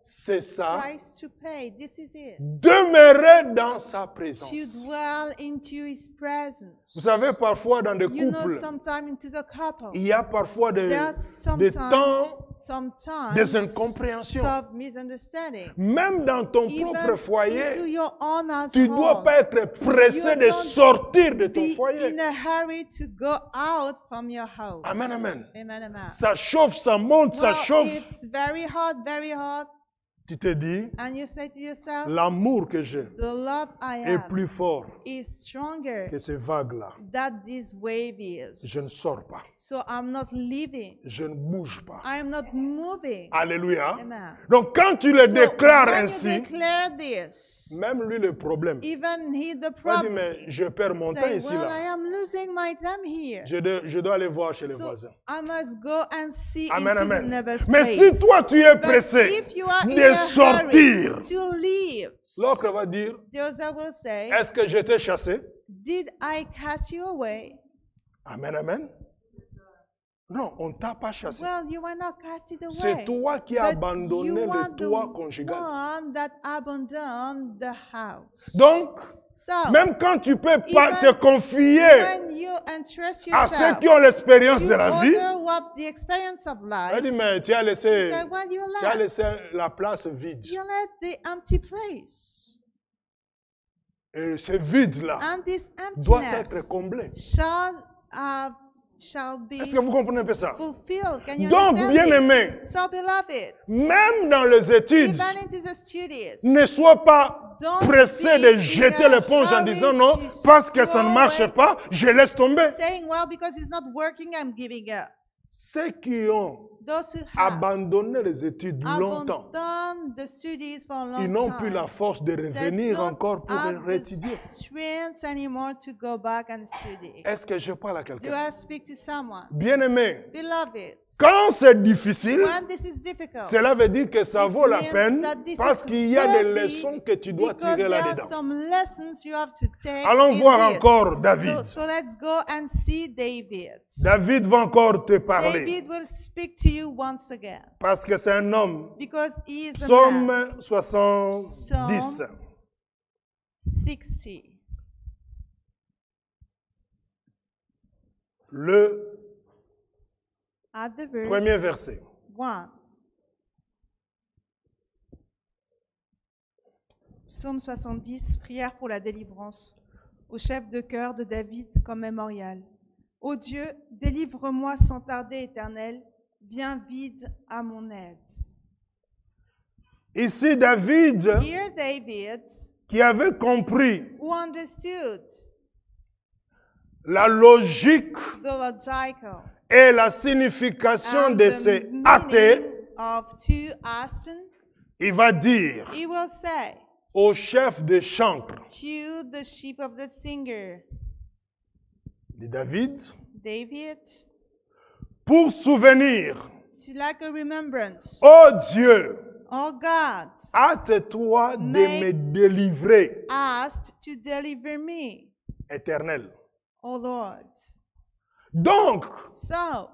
C'est ça, price to pay. This is it. demeurer dans sa présence. To dwell into his presence. Vous savez, parfois dans des You know, couples, sometime into the couple, il y a parfois des temps, sometimes des incompréhensions. of misunderstanding. Même dans ton Even propre foyer, into your own tu ne dois household. pas être pressé You de don't sortir de ton Be foyer. in a hurry to go out from your house. Amen, amen. Amen, amen. Ça chauffe, ça monte, ça Well, chauffe. it's very hot, very hot. Tu te dis, And you say to yourself, l'amour que j'ai the love I est have plus fort is stronger que ces vagues-là. than this wave is. Je ne sors pas. So I'm not leaving. Je ne bouge pas. I am not moving. Alléluia. Amen. Donc quand tu le So déclares when ainsi, you declare this, même lui le problème, even he the il dit, problem, mais je perds mon temps say, ici well, là. I am losing my time here. Je dois aller voir chez les So voisins. I must go and see Amen, into the amen. neighbor's Mais place. si toi tu es But pressé if you are in de a hurry sortir, to leave, l'autre va dire, the other will say, est-ce que je t'ai chassé? did I cast you away? Amen, amen. Non, on ne t'a pas chassé. Well, you were not casted C'est away. toi qui as But abandonné you are le the toit conjugal. one that abandoned the house. Donc, So, même quand tu peux pas even te confier when you entrust à ceux yourself qui ont l'expérience to de la vie, other who have the experience of life, elle dit, mais tu as you laissé, say, well, tu as laissé la place vide. you let the empty place. Et ce vide-là And this doit emptiness être comblé. shall be Est-ce que vous comprenez un peu ça? fulfilled. Can you Donc, understand bien-aimé, this? So, beloved, même dans les études, even into the studies, ne sois pas don't pressé be de in jeter a l'éponge en hurry disant non, to parce que ça ne throw marche away, pas, je laisse tomber. saying, well, because it's not working, I'm giving up. Ceux qui ont those who have abandonné les études longtemps. abandoned the studies for a long Ils n'ont time. plus la force de They revenir don't encore pour have the réétudier. strength anymore to go back and study. Est-ce que je parle à Do quelqu'un? I speak to someone? Bien-aimé, Beloved, quand c'est difficile, when this is difficult, cela veut dire que ça it vaut la means peine that this parce is qu'il y a des worthy leçons que tu dois because tirer there are là-dedans. some lessons you have to take Allons in voir this. encore David. So let's go and see David. David va encore te parler David will speak to you once again parce que c'est un homme. because he is a man. Psaume 70. Psalm 60. Le At the verse premier verset. 1. Psaume 70, prière pour la délivrance, au chef de chœur de David comme mémorial. Ô Dieu, délivre-moi sans tarder, Éternel, viens vite à mon aide. Ici, David, Here David, qui avait compris who understood la logique the logical et la signification and de the ces meaning athées, of two Aston, il va dire he will say au chef de chantre to the chief of the singer, de David, David, pour souvenir, to like a remembrance. ô Dieu, Oh God, hâte-toi de me délivrer, asked to deliver me, éternel. oh Lord. Donc, So,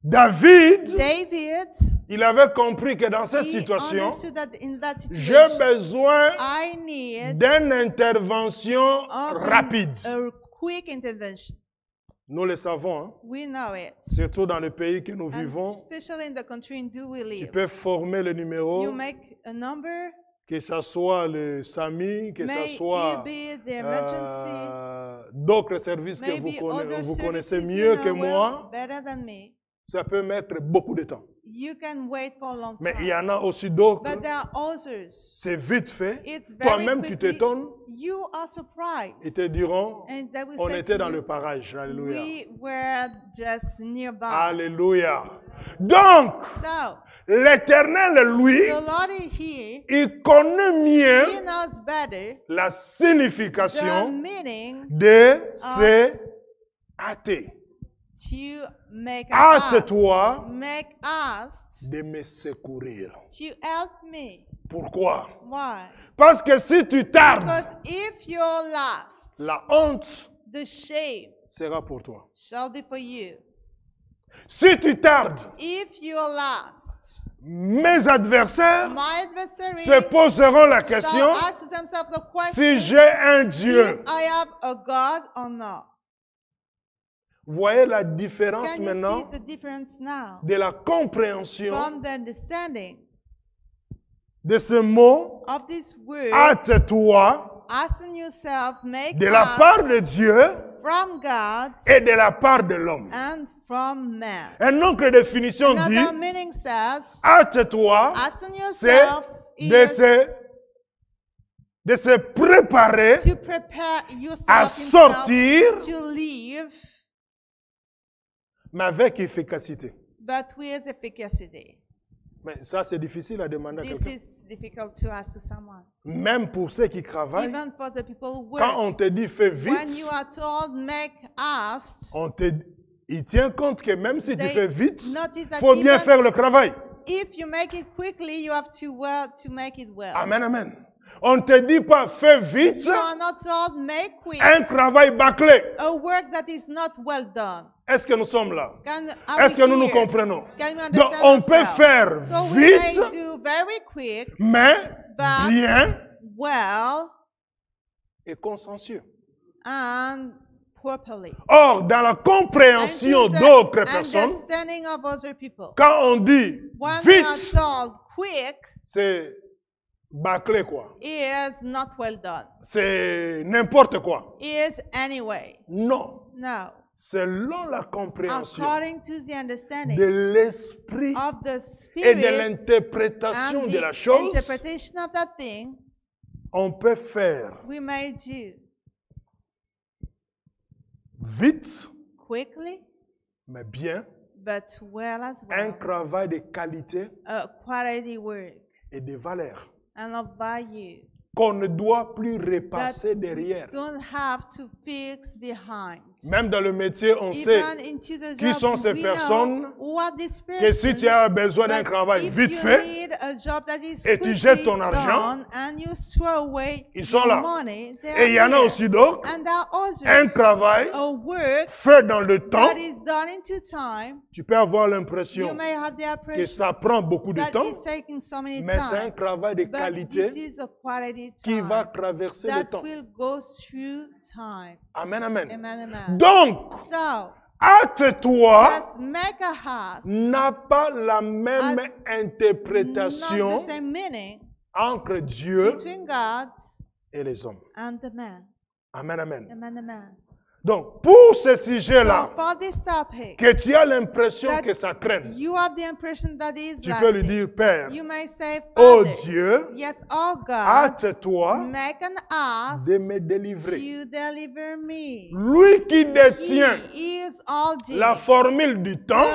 David, David, il avait compris que dans cette he situation, understood that in that j'ai situation, besoin I need d'une intervention of rapide. a quick intervention. Nous le savons, hein? We know it. Surtout dans le pays que nous And vivons, especially in the country in do we tu live. peux former le numéro, You make a number, que ce soit le SAMI, que may ce soit it be the emergency, d'autres services que maybe other vous connaissez services mieux you que know moi, well, better than me. ça peut mettre beaucoup de temps. You can wait for a long Mais il y time. en a aussi d'autres, But there are others. c'est vite fait. It's very Toi-même, tu quickly. t'étonnes, You are surprised. ils te diront, And they will on say était to dans you, le parage. Alléluia. we were just nearby. Alléluia. Donc, So, l'Éternel, lui, the Lord is here. il connaît mieux He knows better la the signification meaning de ces athées. to make Hâte-toi us, make us de me secourir. to help me. Pourquoi? Why? Parce que si tu tardes, Because if you're lost, la honte the shame sera pour toi. shall be for you. Si tu tardes, If you're lost, mes adversaires my adversary se poseront la question shall ask themselves the si question, j'ai un if Dieu. I have a God or not. Voyez la différence Can you see maintenant the difference now de la compréhension from the understanding de ce mot of this word? hâte-toi Asking yourself, make de la part de us Dieu from God et de la part de l'homme. and from man. Un autre définition dit Another meaning says, hâte-toi, asking c'est yourself de se préparer to prepare à yourself sortir, to leave, mais avec efficacité. but with efficacy. Mais ça, c'est difficile à demander à This quelqu'un. is difficult to ask to someone. Même pour ceux qui travaillent, Even for the people who quand work. on te dit fais When vite, you are told make us, il tient compte que même si tu They fais vite, notice il that faut bien even- faire le travail. if you make it quickly, you have to make it well. Amen, amen. On ne te dit pas fais vite You are not told make quick un travail bâclé. a work that is not well done. Est-ce que nous sommes là? Are Est-ce we que nous nous here? comprenons? Can you Donc understand on peut ourselves? faire So we may vite, do very quick, mais but bien well et consciencieux. and properly. Or, dans la And compréhension to the d'autres personnes, understanding of other people. quand on dit When we are vite, told quick, c'est bâclé quoi. is not well done. C'est n'importe quoi. Is anyway. Non. No. Selon la compréhension According to the understanding de l'esprit of the et de spirit l'interprétation and de la the chose, interpretation of that thing, on peut faire we may do vite, quickly, mais bien but well as un well travail de qualité quality work et de valeur and of value qu'on ne doit plus that repasser we derrière. don't have to fix behind. Même dans le métier, on sait Even into the qui job, sont ces we personnes know what this que si person, tu as besoin d'un that travail if vite you fait, need a job that is et tu quickly jettes ton argent, done and you throw away ils sont your là. money, they Et il y en a are aussi here. d'autres, And there are un others, travail a work fait dans le temps, that is done into time. tu peux avoir You l'impression may have the que impression ça prend beaucoup de that temps, is taking so many mais c'est un time, travail de but this qualité is a quality qui va time traverser le that temps. will go through time. Amen, amen. Amen, amen. Donc, So, acte-toi just make a house. n'a pas la même Has not interprétation the same meaning entre Dieu between God et les hommes. and the man. Amen, amen. Amen, amen. Donc, pour ce So sujet-là, for this topic, que tu as l'impression that que ça traîne, you have the impression that is tu peux lui lasting. dire, Père, You may say, oh Father, Dieu, yes, oh God, hâte-toi make an ask de me délivrer. to deliver me. Lui qui He détient is all la formule du temps,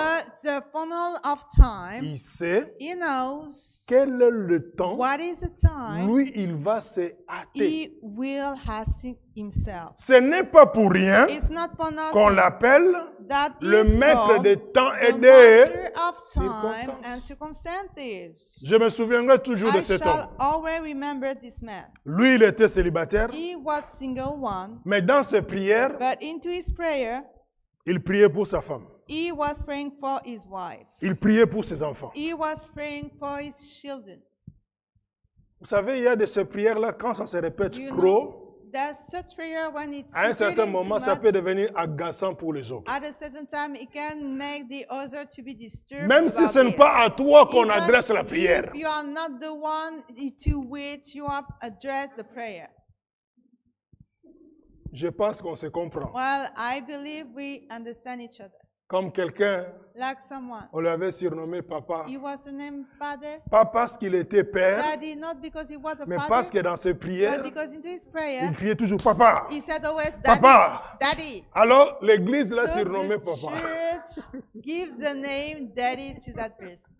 the formula of time. il sait He knows quel est le temps. what is the time. Lui, il va se hâter. He will hasten himself. Ce n'est pas pour rien It's not for qu'on nothing l'appelle that le is maître called des temps et the des master of time and circonstances. circumstances. Je me souviendrai toujours de I cet shall homme. always remember this man. Lui, il était célibataire, He was single one, mais dans ses prières, but into his prayer, il priait pour sa femme. he was praying for his wife. Il priait pour ses enfants. He was praying for his children. Vous savez, il y a de ces prières-là, quand ça se répète You trop, There's such prayer when it's à un certain repeated moment, too ça much. peut devenir agaçant pour les autres. At a certain time, it can make the other to be disturbed. Même si about ce n'est this. pas à toi qu'on Even adresse la prière. if you are not the one to which you have addressed the prayer. Je pense qu'on se comprend. Well, I believe we understand each other. Comme quelqu'un, Like someone. on l'avait surnommé papa. He was named Father. Pas parce qu'il était père, Daddy, not because he was a mais father, parce que dans ses prières, but because into his il prayer, criait toujours papa. he said always, Daddy, Papa. Daddy. Alors, l'église l'a So surnommé the papa. church give the name Daddy to that person.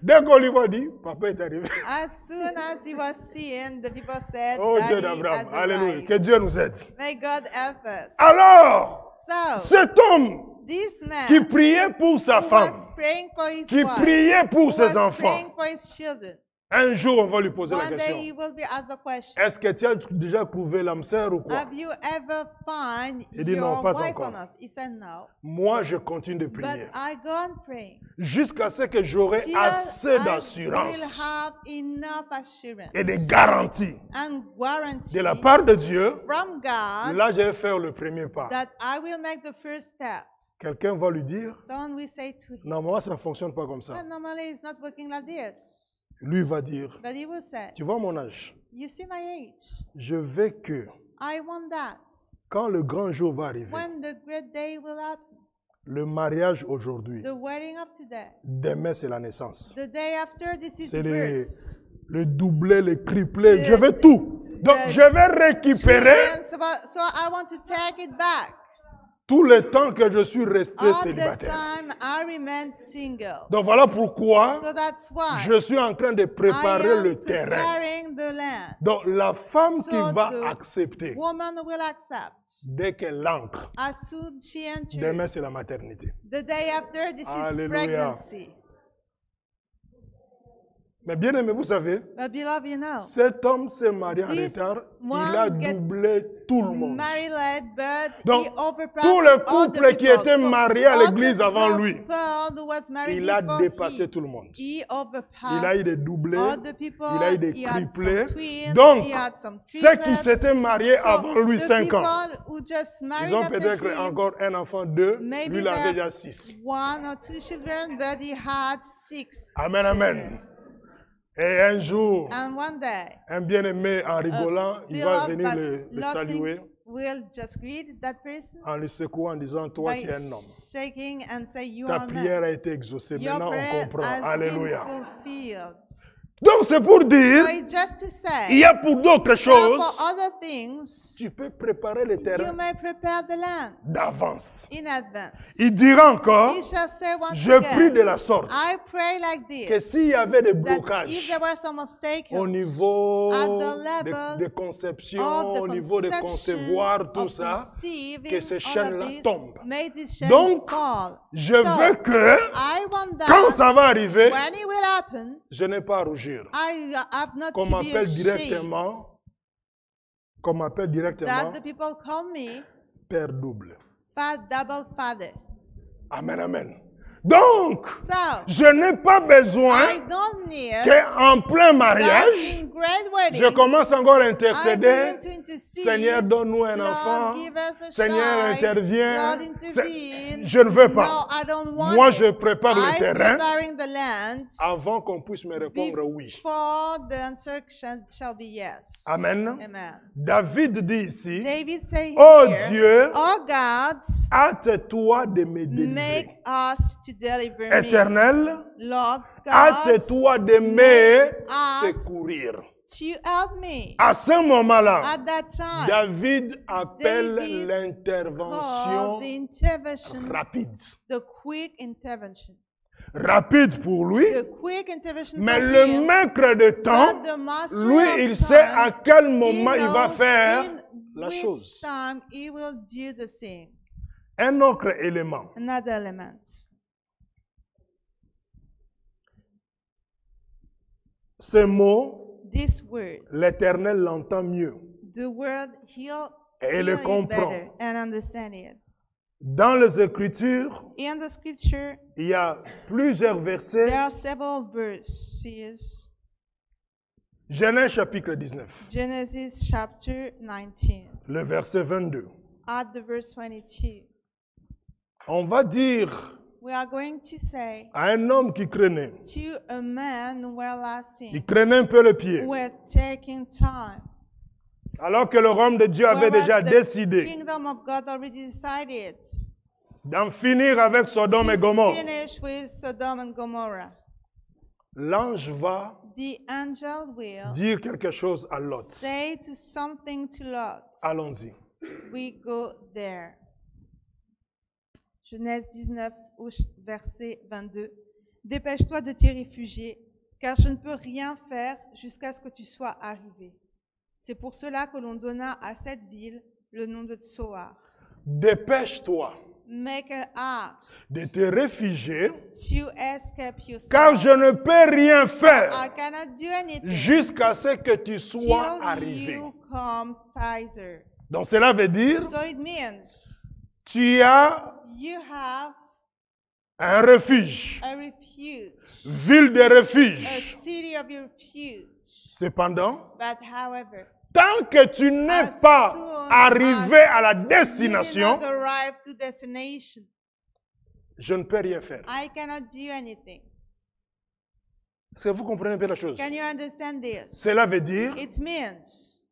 Dès qu'on lui a dit, papa est arrivé. As soon as he was seen, the people said, Oh Dieu Daddy d'Abraham, has alléluia. arrived. Que Dieu nous aide. May God help us. Alors, So, cet homme this man qui priait pour sa who femme, was praying for his qui wife, priait pour who ses was enfants, praying for his children, un jour on va lui poser la one day he question. will be asked a question. Est-ce que tu as déjà trouvé l'âme sœur ou quoi? Have you ever found Il dit non, your pas wife encore. or not? He said no. Moi, je continue de But prier. I go on praying. Jusqu'à ce que j'aurai Till assez I will d'assurance have enough assurance et de garantie and guarantee de la part de Dieu. from God Là, je vais faire le premier pas. that I will make the first step. Quelqu'un va lui dire, Someone will say to him, non, moi, ça ne fonctionne pas comme ça. "Well, normally it's not working like this." Lui va dire, But he will say, tu vois mon âge, you see my age. je veux que I want that. quand le grand jour va arriver, When the great day will happen, le mariage aujourd'hui, the wedding of today, demain c'est la naissance. the day after, this is C'est the birth. le doublé, le triplé, je veux tout. Donc je vais récupérer So I want to take it back. tout le temps que je suis resté All the célibataire. time I remain single. Donc voilà pourquoi So that's why je suis en train de I préparer am le terrain. preparing the land. Donc la femme So qui va the accepter woman will accept dès qu'elle entre, as soon she enters. demain c'est la maternité. The day after, this Alléluia. is pregnancy. Mais bien aimé, vous savez, But beloved, you know, cet homme s'est marié en This retard, il one a get doublé tout le monde. married late, but Donc, he overpassed tous les all the couples qui people. étaient So mariés à all l'église the avant lui, couple who was married il a before dépassé tout le monde. he Il a overpassed eu des doublés, all the people. il a eu des He had triplés. some twins, Donc, he had some ceux qui triplets. s'étaient mariés So avant lui the 5 ans, people who just married ils ont after peut-être him, encore un enfant, 2, maybe lui il they avait have déjà 6. 1 or 2 children, but he had 6 Amen, children. amen. Et un jour, And one day, un bien-aimé en rigolant, il va venir le saluer will just greet that person en le secouant en disant, toi by tu es un homme. shaking and say, you Ta are a man. prière a été exaucée. Your Maintenant on prayer comprend. has Alléluia. been fulfilled. Donc c'est pour So dire, it's just to il y say a pour d'autres that choses, for other things, tu peux préparer le you terrain may prepare the land d'avance. in advance. Il dira encore, He shall say once je prie de again, la sorte I pray like que this, s'il y avait des that if blocages there were some au obstacles niveau at the level de conception, of the au niveau de conception concevoir tout of ça, conceiving que ces all of chaînes-là this, tombent. may this chain Donc, fall. je So, veux que I want quand ça that va arriver, when it will happen, je n'ai pas à rougir. I have not Qu'on to be m'appelle ashamed directement that the people call me Père double. double father. Amen, amen. Donc, So, je n'ai pas besoin I don't need qu'en plein that mariage, in great wedding, je commence encore à I intercéder. begin to intercede. Seigneur, donne-nous un enfant. Lord, give us a Seigneur, child. interviens. Lord, intervene. Je ne veux pas. No, I don't want Moi, it. je prépare le I'm terrain preparing the land avant qu'on puisse me répondre oui. before the answer shall be yes. Amen. Amen. David dit ici, David says oh here, Dieu, oh God, hâte-toi de me délivrer. make us to deliver me. Éternel, Lord God, hâte-toi de me us secourir. to help me. À ce moment-là, At that time, David appelle David called l'intervention the intervention, rapide. the quick intervention. Rapide pour lui, The quick intervention mais for le him, maître de temps, but the master lui, of il sait à times, quel he moment il va knows faire in la which chose. time he will do the thing. Un autre élément. Another element. Ce mot, This word, l'Éternel l'entend mieux. the word he'll Et il hear le it comprend. better and understand it. Dans les Écritures, In the scripture, il y a plusieurs versets. there are several verses. Genèse chapitre 19, Genesis chapter 19, le verset 22. at the verse 22. On va dire We are going to say à un homme qui craignait, to a man who were il lasting, craignait un peu le pied, were taking time. alors que le royaume de Dieu avait déjà Whereas the décidé kingdom of God already decided d'en finir avec Sodome et to Gomorrhe. finish with Sodom and Gomorrah. L'ange va The angel will dire quelque chose à Lot. say to something to Lot. Allons-y. We go there. Genèse 19, verset 22. Dépêche-toi de t'y réfugier, car je ne peux rien faire jusqu'à ce que tu sois arrivé. C'est pour cela que l'on donna à cette ville le nom de Tsoar. Dépêche-toi Make an haste de te réfugier, to escape yourself. car je ne peux rien faire I cannot do anything jusqu'à ce que tu sois till arrivé. you come thither. Donc cela veut dire, So it means tu as you have un refuge, a refuge, ville de a refuge. city of refuge. Cependant, But however, tant que tu n'es as pas soon arrivé à la you did destination, not arrive to destination, je ne peux rien faire. I cannot do anything. Est-ce que vous comprenez un peu la chose? Can you understand this? Cela veut dire, It means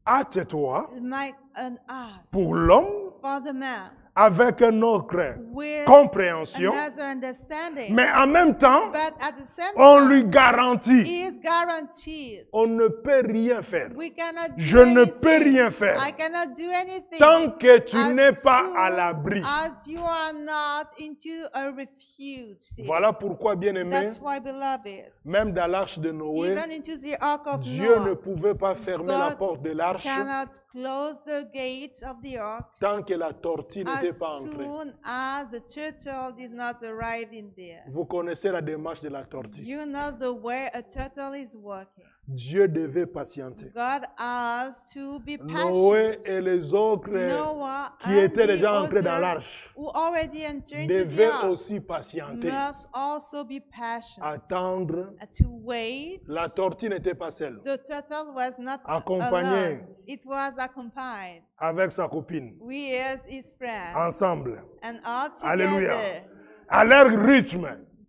hâte-toi make an ask pour l'homme for the man avec une autre with compréhension, another understanding. mais en même temps, But at the same on time, lui garantit, he is guaranteed. on ne peut rien faire. We cannot do Je ne anything. peux rien faire I cannot do anything. tant que tu as n'es pas soon à l'abri. as you are not into a refuge. See? Voilà pourquoi, bien-aimé, That's why, beloved, même dans l'arche de Noé, even into the ark of Dieu ne Noah, pouvait pas fermer la God porte de l'arche cannot close the gates of the ark tant que la tortue n'était as pas entrée. soon as the turtle did not arrive in there. Vous connaissez la démarche de la tortue. You know the way a turtle is walking. Dieu devait patienter. God has to be Noé patient. et les autres Noah qui and étaient the déjà entrés dans others l'arche who already entered into the devaient ark aussi patienter, must also be patient. attendre. To wait. La tortue n'était pas seule, The turtle was not Accompagné. alone. It was accompanied avec sa copine, with his friend. ensemble, And all Alléluia. together, à leur rythme,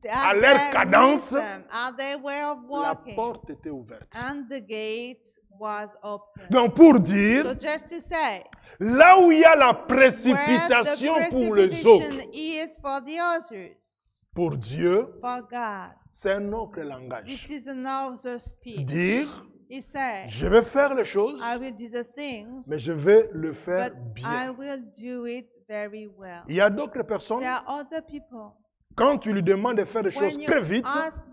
à at leur their cadence, rhythm, at their way of la walking, porte était ouverte. and the gate was open. Donc pour dire, So just to say, là où il y a la where the précipitation pour les autres, precipitation is for the others, Pour Dieu, For God, c'est un autre langage. this is another speech. Dire, He said, je vais faire les choses, I will do the things, mais je vais le faire but bien. I will do it very well. Il y a d'autres personnes, There are other people. quand tu lui demandes de faire les choses When you très vite, ask ou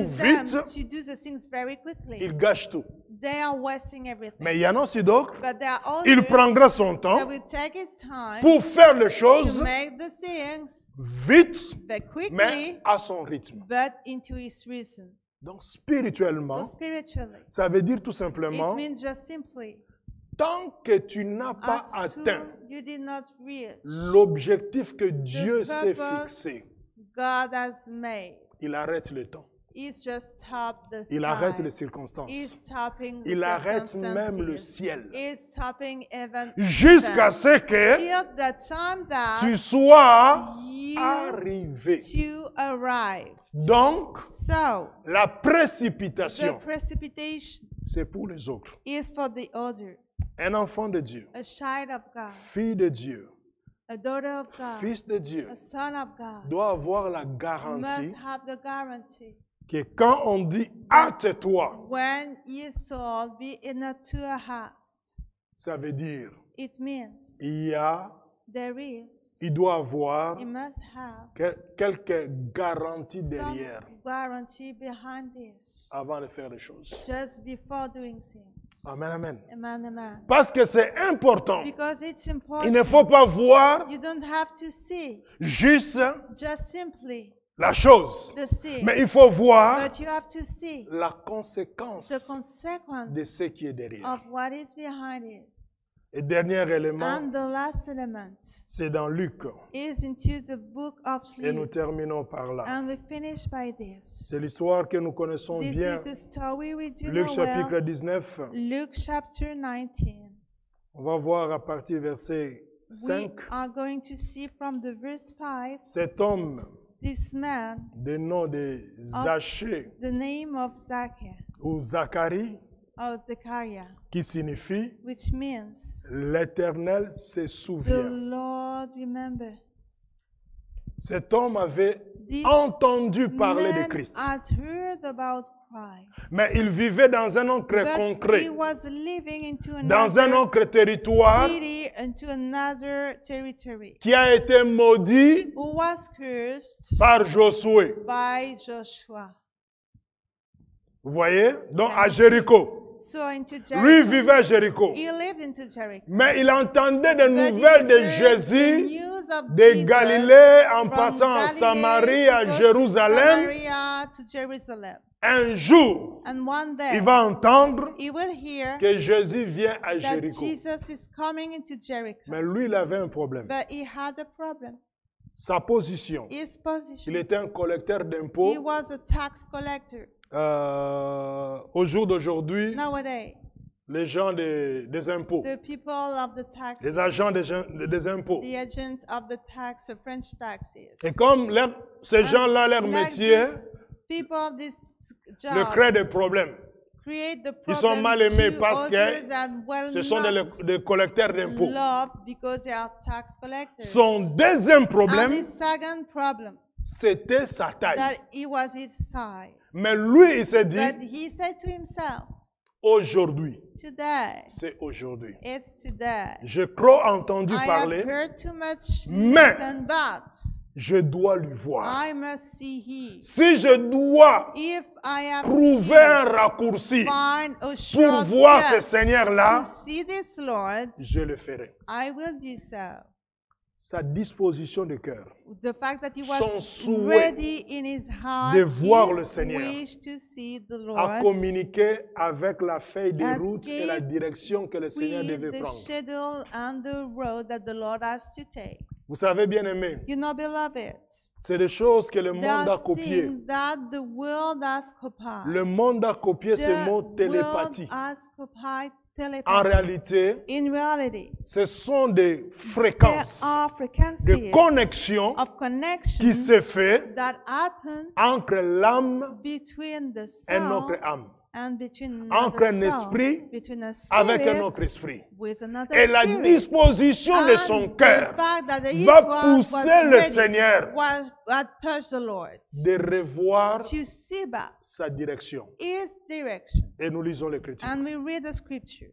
them vite, to do the things very quickly, il gâche tout. they are wasting everything. Mais il y en a aussi d'autres, But there are il others prendra son that temps will take his time pour faire les to choses make the things vite, very quickly, mais à son rythme. but into his reason. Donc spirituellement, So spiritually, ça veut dire tout it simplement, means just simply, tant que tu n'as pas as atteint soon you did not reach l'objectif que Dieu the s'est purpose fixé, God has made, il arrête le temps. he's just stopped the Il arrête time. les circonstances. He's stopping the Il arrête même le circumstances. ciel. He's stopping even Jusqu'à ce que till the time that tu sois you arrivé. to arrive. Donc, So la the précipitation, precipitation c'est pour les autres. is for the other, Un enfant de Dieu, a child of God, fille de Dieu, a daughter of God, fils de Dieu, a son of God, doit avoir la must garantie have the guarantee que quand on dit hâte-toi, when your soul be in a to a house, ça veut dire it means il il doit avoir must have quelques garanties some derrière guarantee behind this avant de faire les choses. just before doing things. Amen, amen. Amen, amen. Parce que c'est important. Because it's Il important. ne faut pas voir You don't have to see juste just simply la chose, the see, mais il faut voir but you have to see la conséquence the de consequence ce qui est derrière. of what is behind this. Et dernier élément, And the last element c'est dans Luc. is into the book of Et nous Luke. terminons par là. And we finish by this. C'est l'histoire que nous connaissons This bien. is the story we do Luc know chapitre well. 19. Luke chapter 19. On va voir à partir verset We 5. are going to see from the verse 5, Cet homme, this man, de nom de Zachée the name of Zacchaeus, ou Zacharie, of Zechariah, qui signifie which means l'Éternel se the souvient. Lord remember. Cet homme avait This entendu parler de man Christ, has heard about Christ, mais il vivait dans un autre but concret, he was living into dans un another autre territoire city, into another territory, qui a été maudit who was cursed par Josué. by Joshua. Vous voyez? Donc à Jéricho. So into Lui Jericho. vivait à Jéricho. He lived into Jericho. Mais il entendait des But he nouvelles de heard the Jésus news of de Jesus Galilée en from passant à Galilee Samarie, to à go to Jérusalem. Samaria to Jerusalem. Un jour, And one day, il va entendre he will hear que Jésus vient à that Jéricho. Jesus is coming into Jericho. Mais lui, il avait un problème. But he had a problem. Sa position. His Il position. était un collecteur He d'impôts. was a tax collector. Au jour d'aujourd'hui, Nowadays, les gens des impôts, the people of the tax, les agents des impôts. the agent of the tax, the French taxes. Et comme ces gens-là, leur Like métier, these people, this le job crée des problèmes. create the Ils sont problem mal aimés to parce que others and well ce sont not des collecteurs d'impôts. loved because they are tax collectors. Son deuxième And problème, his second problem, c'était sa taille. that it was his size. Mais lui, il s'est dit, But he said to himself, aujourd'hui, today, c'est aujourd'hui. it's today. J'ai trop entendu I have parler, heard too much mais listen, but je dois lui voir. I must see he. Si je dois If I have trouver to un raccourci find a pour voir ce shortcut Seigneur-là, to see this Lord, je le ferai. I will do so. Sa disposition de cœur, The fact that he Son was souhait ready in his heart, de voir le his Seigneur, wish to see the a Lord, communiqué avec la feuille de has route et la gave direction que le Seigneur with devait the prendre. schedule and the road that the Lord has to take. Vous savez, bien aimé, You know, beloved, c'est des choses que le there monde a are copiées. things that the world has copied. Le monde a copié ce The mot world télépathie. has copied En telepathy. réalité, In reality, ce sont des there fréquences, are des frequencies connexions of connection qui se fait that happen entre l'âme between the et notre soul âme. and between entre un another soul, esprit between a avec un spirit autre esprit. with another Et la spirit. disposition de son And cœur the fact that his va heart pousser was le ready Seigneur had pushed the Lord de revoir to see back sa direction. his direction. Et nous lisons l'Écriture. And we read the scripture.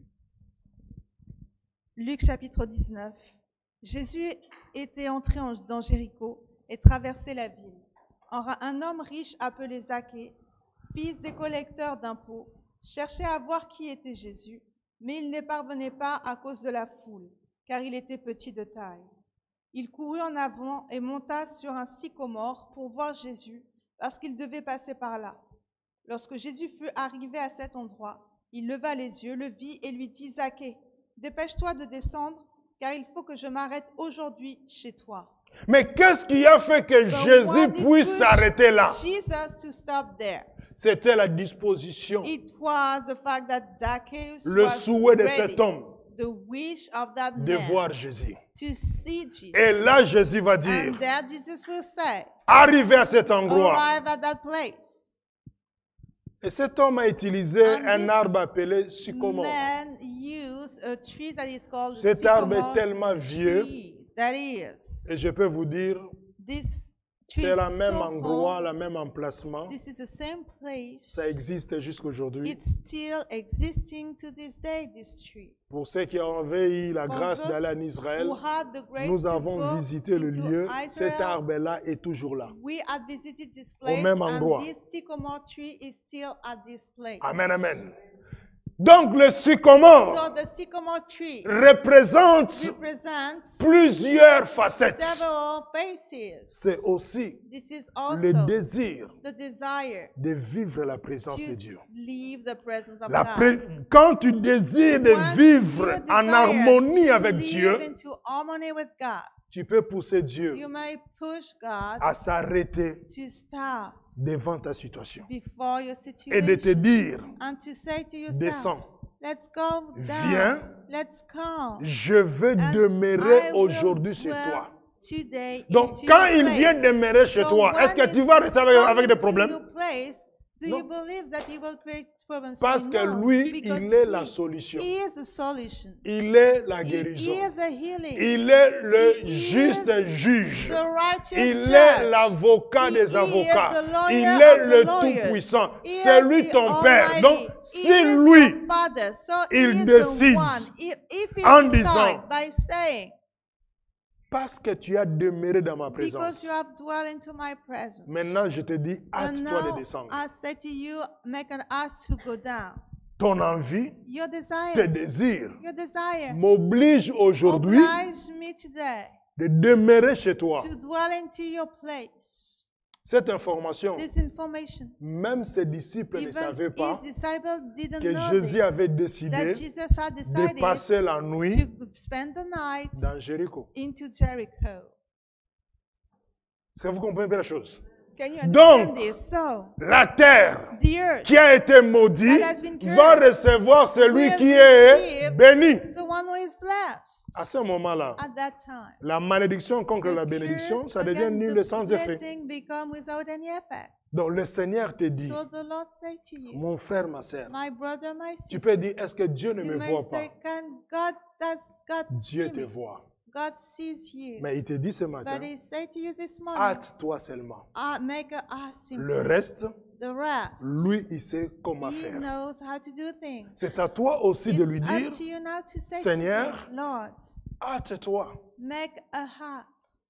Luc chapitre 19. Jésus était entré dans Jéricho et traversait la ville. Or, un homme riche appelé Zaché, fils des collecteurs d'impôts, cherchait à voir qui était Jésus, mais il ne parvenait pas à cause de la foule, car il était petit de taille. Il courut en avant et monta sur un sycomore pour voir Jésus, parce qu'il devait passer par là. Lorsque Jésus fut arrivé à cet endroit, il leva les yeux, le vit et lui dit, Zaché, dépêche-toi de descendre, car il faut que je m'arrête aujourd'hui chez toi. Mais qu'est-ce qui a fait que But Jésus what did puisse push s'arrêter là? Jesus to stop there. C'était la disposition, It was the fact that Zacchaeus le was souhait de ready, cet homme the wish of that de man voir Jésus. to see Jesus. Et là, Jésus va dire, And there Jesus will say, arrivé à cet endroit, arrive at that place. et cet homme a utilisé And un this arbre appelé sycomore. Man used a tree that is called the Cet arbre est sycamore tellement vieux, tree. That is, et je peux vous dire, this tree c'est is le même so endroit, old. le même emplacement. This is the same place. Ça existe jusqu'aujourd'hui. It's still existing to this day, this tree. Pour ceux qui avaient eu la For grâce those d'aller en Israël, who had the grace nous to avons go visité le into lieu. Israel, Cet arbre-là est toujours là. we had visited this place, même endroit. and this sycamore tree is still at this place. Amen, amen. Donc le sycomore So the sycamore tree représente represents plusieurs facettes. several faces. C'est aussi This is le also désir the desire de vivre la présence to de Dieu. leave the presence of La God. Quand tu désires de Once vivre you en desire harmonie to avec live Dieu, into harmony with God, tu peux pousser Dieu you may push God à s'arrêter to stop devant ta situation before your et de te situation dire, and to say to yourself, descends, let's go down, viens, let's come. je veux And demeurer I aujourd'hui will chez dwell toi. today Donc into quand your il vient place. demeurer chez So toi, est-ce when que tu he's vas rester avec coming des to problèmes? your place, do Non. you believe that he will create problems? Parce So que no, lui, because il est la he solution. is the solution. Il est la He guérison. is the healing. Il est le He juste is juge. the righteous Il judge. est l'avocat He des is avocats. the lawyer Il est of le the lawyers. tout-puissant. He C'est is lui the ton Père. Almighty. Donc, He si is lui, your Father. So il he is décide the one. If he en decides disant, by saying, parce que tu as demeuré dans ma because présence, you have dwelt into my presence. maintenant je te dis, And hâte-toi de now descendre. I say to you, make an ask to go down. Ton envie, Your tes desire, désirs your desire, m'oblige aujourd'hui oblige me today de demeurer chez toi. to dwell into your place. Cette information, This information, même ses disciples ne even savaient pas his disciples didn't que know Jésus this, avait that décidé Jesus had de decided passer la nuit to spend the night dans Jéricho. into Jericho. Est-ce que vous comprenez bien la chose? Can you understand Donc, this? So, la terre the earth, qui a été maudite that has been cursed va recevoir celui will qui est receive béni. the one who is blessed À ce moment-là, at that time. la malédiction contre The la bénédiction, curse ça devient against nul the et sans effet. blessing become without any effect. Donc le Seigneur te dit, So the Lord say to you, mon frère, ma sœur, my brother, my tu sister, peux dire, est-ce que Dieu ne you me may voit say, pas? does God Dieu see te me? voit. God sees you. Mais il te dit ce matin, But he said to you this morning, hâte-toi seulement. make a ask Le simply. reste, The rest, lui, il sait comment he faire. knows how to do things. C'est à toi aussi de lui It's dire, up to you now to say Seigneur, to him, Lord, hâte-toi. make a heart.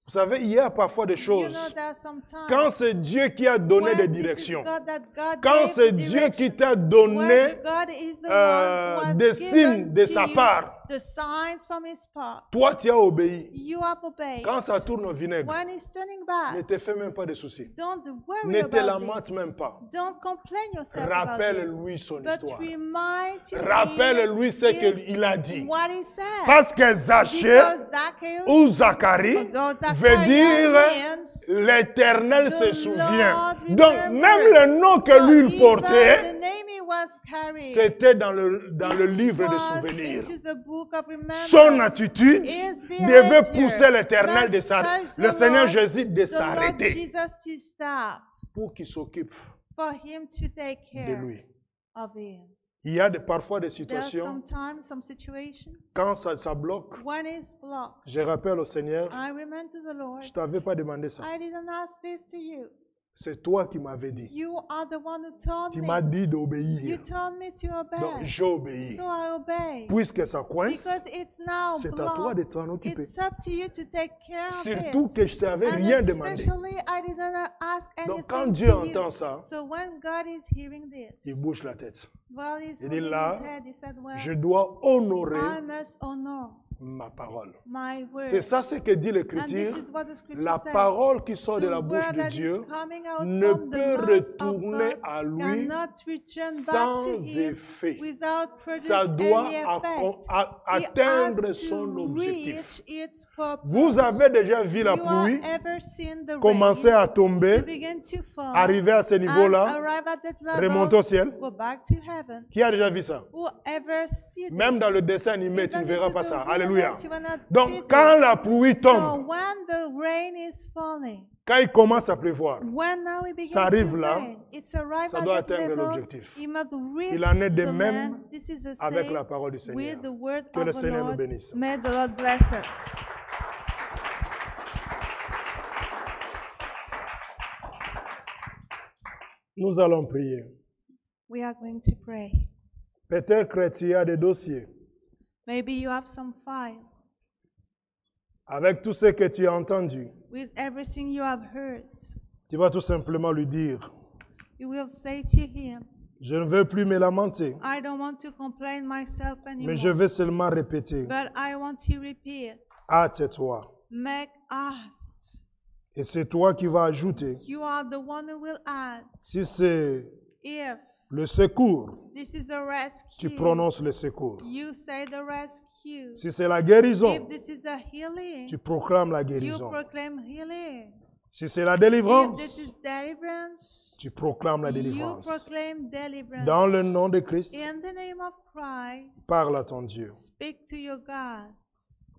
Vous savez, il y a parfois des You choses. know that sometimes Quand c'est Dieu qui a donné des when this is directions, God that God quand gave c'est the Dieu qui direction, t'a when donné God is the one who has des given signes de to sa you part, the signs from his part, toi tu as obéi. you have obeyed. Quand ça tourne au vinaigre, When he's turning ne back, te fais même pas de soucis. don't worry Ne te about lamente this. même pas. Don't complain yourself about Rappelle-lui this. son But histoire. remind him Rappelle-lui ce his- qu'il a dit. what he said. Parce que Zachée Because Zacchaeus, ou Zacharie although veut Zachariah dire means l'Éternel se the souvient. Lord Donc remembered. même le nom que So lui il even portait, the name he was carrying, c'était dans le it livre de was souvenirs. into the book of remembrance. Son attitude His devait behavior pousser l'Éternel de must push le the Seigneur Lord- Jésus de the Lord s'arrêter Jesus to stop, pour qu'il s'occupe for him to take de care lui. of Him. Il y a parfois des There are situations, sometimes some situations quand ça bloque, when it's blocked. je rappelle au Seigneur, I remind to the Lord, je ne t'avais pas demandé ça. I didn't ask this to you. C'est toi qui m'avais dit. You are the one who told Tu m'as me. dit You d'obéir. told me to Donc, obey. j'ai obéi. So I obey. Puisque ça coince, Because it's now c'est à toi de blocked. t'en occuper. It's up to you to take care of Surtout it. que je t'avais And rien demandé. especially, I didn't ask Donc, quand anything Dieu to entend you. ça, So when God is hearing this, il bouge la tête. while he's Il dit moving là, his head, he said, well, je dois honorer I must honor ma parole. my word. C'est ça ce que dit And l'Écriture. this is what the scripture La says. parole qui sort de The la bouche word de that is Dieu coming out ne from the peut mouth of retourner God à lui cannot return back sans to him effet. without Ça producing doit any effect. atteindre It son has to objectif. reach its purpose. Vous avez déjà vu la You have pluie ever seen the commencer rain à tomber, to begin to fall, arriver à ce and niveau-là, arrive at that level, remonter au ciel? go back to heaven. Qui a déjà vu ça? Whoever sees Même dans le this, dessin animé, tu ne even verras into pas the ça. wilderness, Alléluia. you will not see Donc, quand this. la pluie So tombe, when the rain is falling, quand il commence à pleuvoir, when now it begins ça arrive to là, rain, it's arrived ça at doit that atteindre level. l'objectif. You must reach Il en est de the même land. This is the avec same la parole du Seigneur. with the word Que le of the Seigneur nous Lord. bénisse. May the Lord bless us. Nous allons prier. We are going to pray. Peut-être que tu as des dossiers Maybe you have some file avec tout ce que tu as entendu. with everything you have heard. Tu vas tout simplement lui dire, You will say to him, je ne veux plus me lamenter, I don't want to complain myself mais je anymore, vais seulement répéter, but I want to repeat. hâte-toi. Make us. Et c'est toi qui vas ajouter, You are the one who will add. si c'est If le secours, this is a tu rescue, prononces le secours. you say the rescue. Si c'est la guérison, If this is a healing, tu proclames la you guérison. proclaim healing. Si c'est la If délivrance, this is deliverance, tu proclames la you délivrance. proclaim deliverance. Dans le nom de Christ, In the name of Christ, parle à ton Dieu. speak to your God.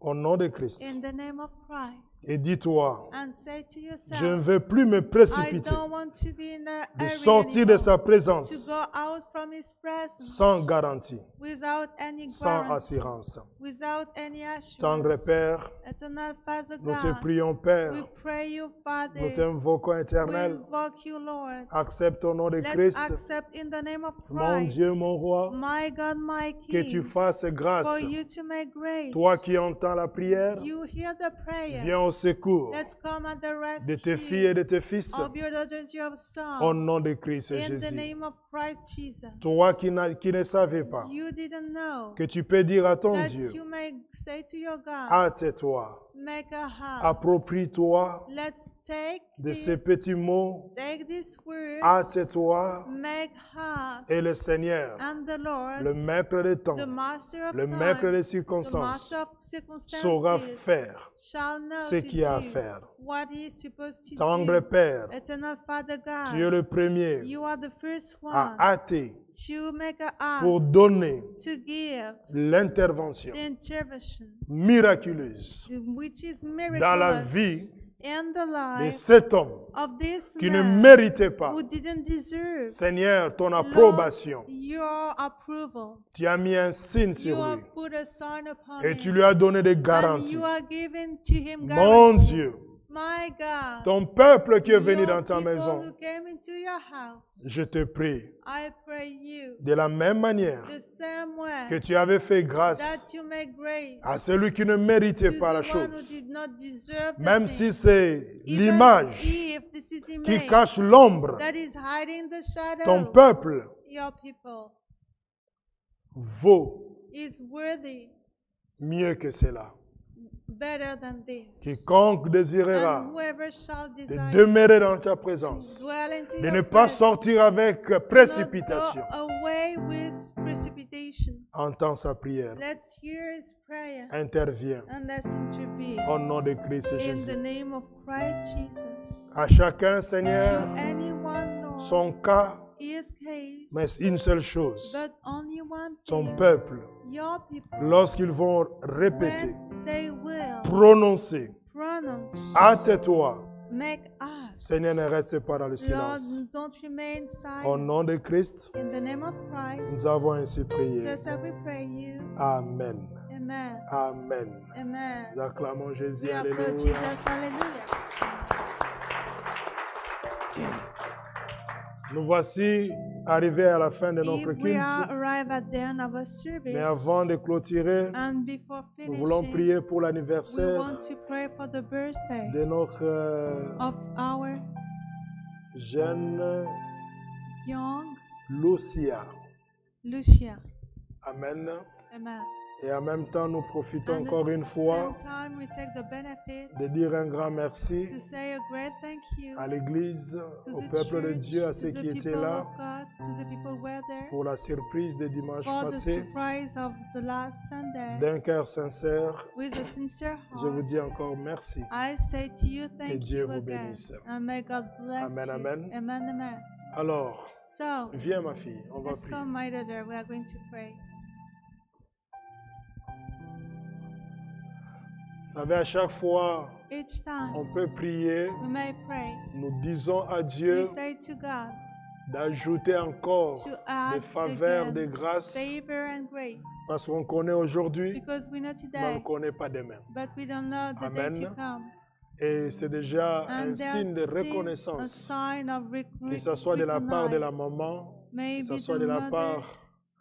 Au nom de Christ. In the name of Christ. Et dis-toi, And say to je ne yourself, veux plus me I précipiter don't want to be in a de hurry sortir de anymore, sa to présence go out from His presence sans garantie, without any sans guarantee, assurance. without any Tendre assurance. Père, Eternal Father nous te God, prions, Père, we pray you, nous Father. t'invoquons, We Éternel. invoke you, Lord. Accepte au nom de Let's Christ, accept in the name of mon Christ, Dieu, mon roi, my God, my que tu King, fasses grâce. for you to make grace. Toi qui entends la prière, You hear the prayer. viens au secours Let's come at the de tes filles et rescue de tes fils, of your daughters, your au son. nom de Christ In the Jésus. name of Christ Jesus. Toi qui ne savais pas You didn't know que tu peux dire à ton that Dieu, you may say to your God, hâte-toi, make a house. approprie-toi Let's take de ces this, petits mots, take this word, hâte-toi, make house, et le Seigneur, and the Lord, le maître des temps, the master of le maître time, des the circonstances, master of circumstances, saura faire shall know ce to qu'il y a à do faire. what he is supposed to Tendre do. Père, Eternal Father God, tu es le premier you are the first one à hâter to make a pour ask, donner to give l'intervention the intervention, miraculeuse which is dans la miraculous vie in the de life cet homme of this qui ne man méritait pas, who didn't deserve, Seigneur, ton Lord, approbation. your approval. Tu as mis un signe You sur lui have put a sign upon et him, tu lui as donné des and garanties. you are giving to him Mon guarantee. Dieu, My God, ton peuple qui est venu your dans ta people maison, who came into your house, je te prie, I pray you de la même manière the same que way tu avais fait grâce that you make grace à celui qui ne to méritait the pas la one who chose, did not deserve the même thing. si c'est Even l'image if this is qui image cache l'ombre, that is hiding the ton shadow, peuple your people vaut is worthy, mieux que cela. better than this. Quiconque désirera And whoever shall de desire demeurer dans ta to présence, dwell into de your ne pas presence, sortir avec do not précipitation, go away with precipitation. entends sa prière, Let's hear his prayer interviens and let's intervene. au nom de Christ In the Jésus. name of Christ Jesus. À chacun, To Seigneur, anyone, Lord, son cas, his case, mais une seule chose, but only one son thing, peuple, your people, lorsqu'ils vont répéter, when they will prononcer, pronounce, hâte-toi, make us. Seigneur, ne restez pas dans le Lord, silence. don't remain Au silent. nom de Christ, In the name of Christ, nous avons ainsi prié. just as we pray you. Amen. Amen. Amen. Amen. Nous acclamons Jésus. We applaud Alléluia. Jesus. Hallelujah. Nous voici arrivés à la fin de notre If we are culte. arrived at the end of our Mais service, avant de clôturer, and before nous voulons finishing, prier pour we l'anniversaire want to pray for the birthday de notre of our jeune young Lucia. Lucia. Amen. Amen. Et en même temps, nous profitons And encore une at the fois same time, we take the benefit de dire un grand merci to say a great thank you à l'Église, to au the peuple de church, Dieu, à to ceux the qui étaient people là of God, to the people who were there, pour la surprise de dimanche for the passé. surprise of the last Sunday. D'un cœur sincère, With a sincere je vous heart, dis encore merci. I say to you, thank Dieu you vous again, bénisse. and may God bless Amen, you. amen. Amen, amen. Alors, So, viens ma fille, on va let's prier. come, my daughter. We are going to pray. Vous savez, à chaque fois, Each time on peut prier, we may pray, nous disons à we Dieu say to God d'ajouter encore to des add faveurs, des again grâces, favor and grace, parce qu'on connaît aujourd'hui, because we know mais on ne today, connaît pas demain. but we don't know the day to Amen. come. Et c'est déjà un And signe de there's a reconnaissance, sign of que ce soit de la part de la recognize. maman, que Maybe ce soit the de la mother, part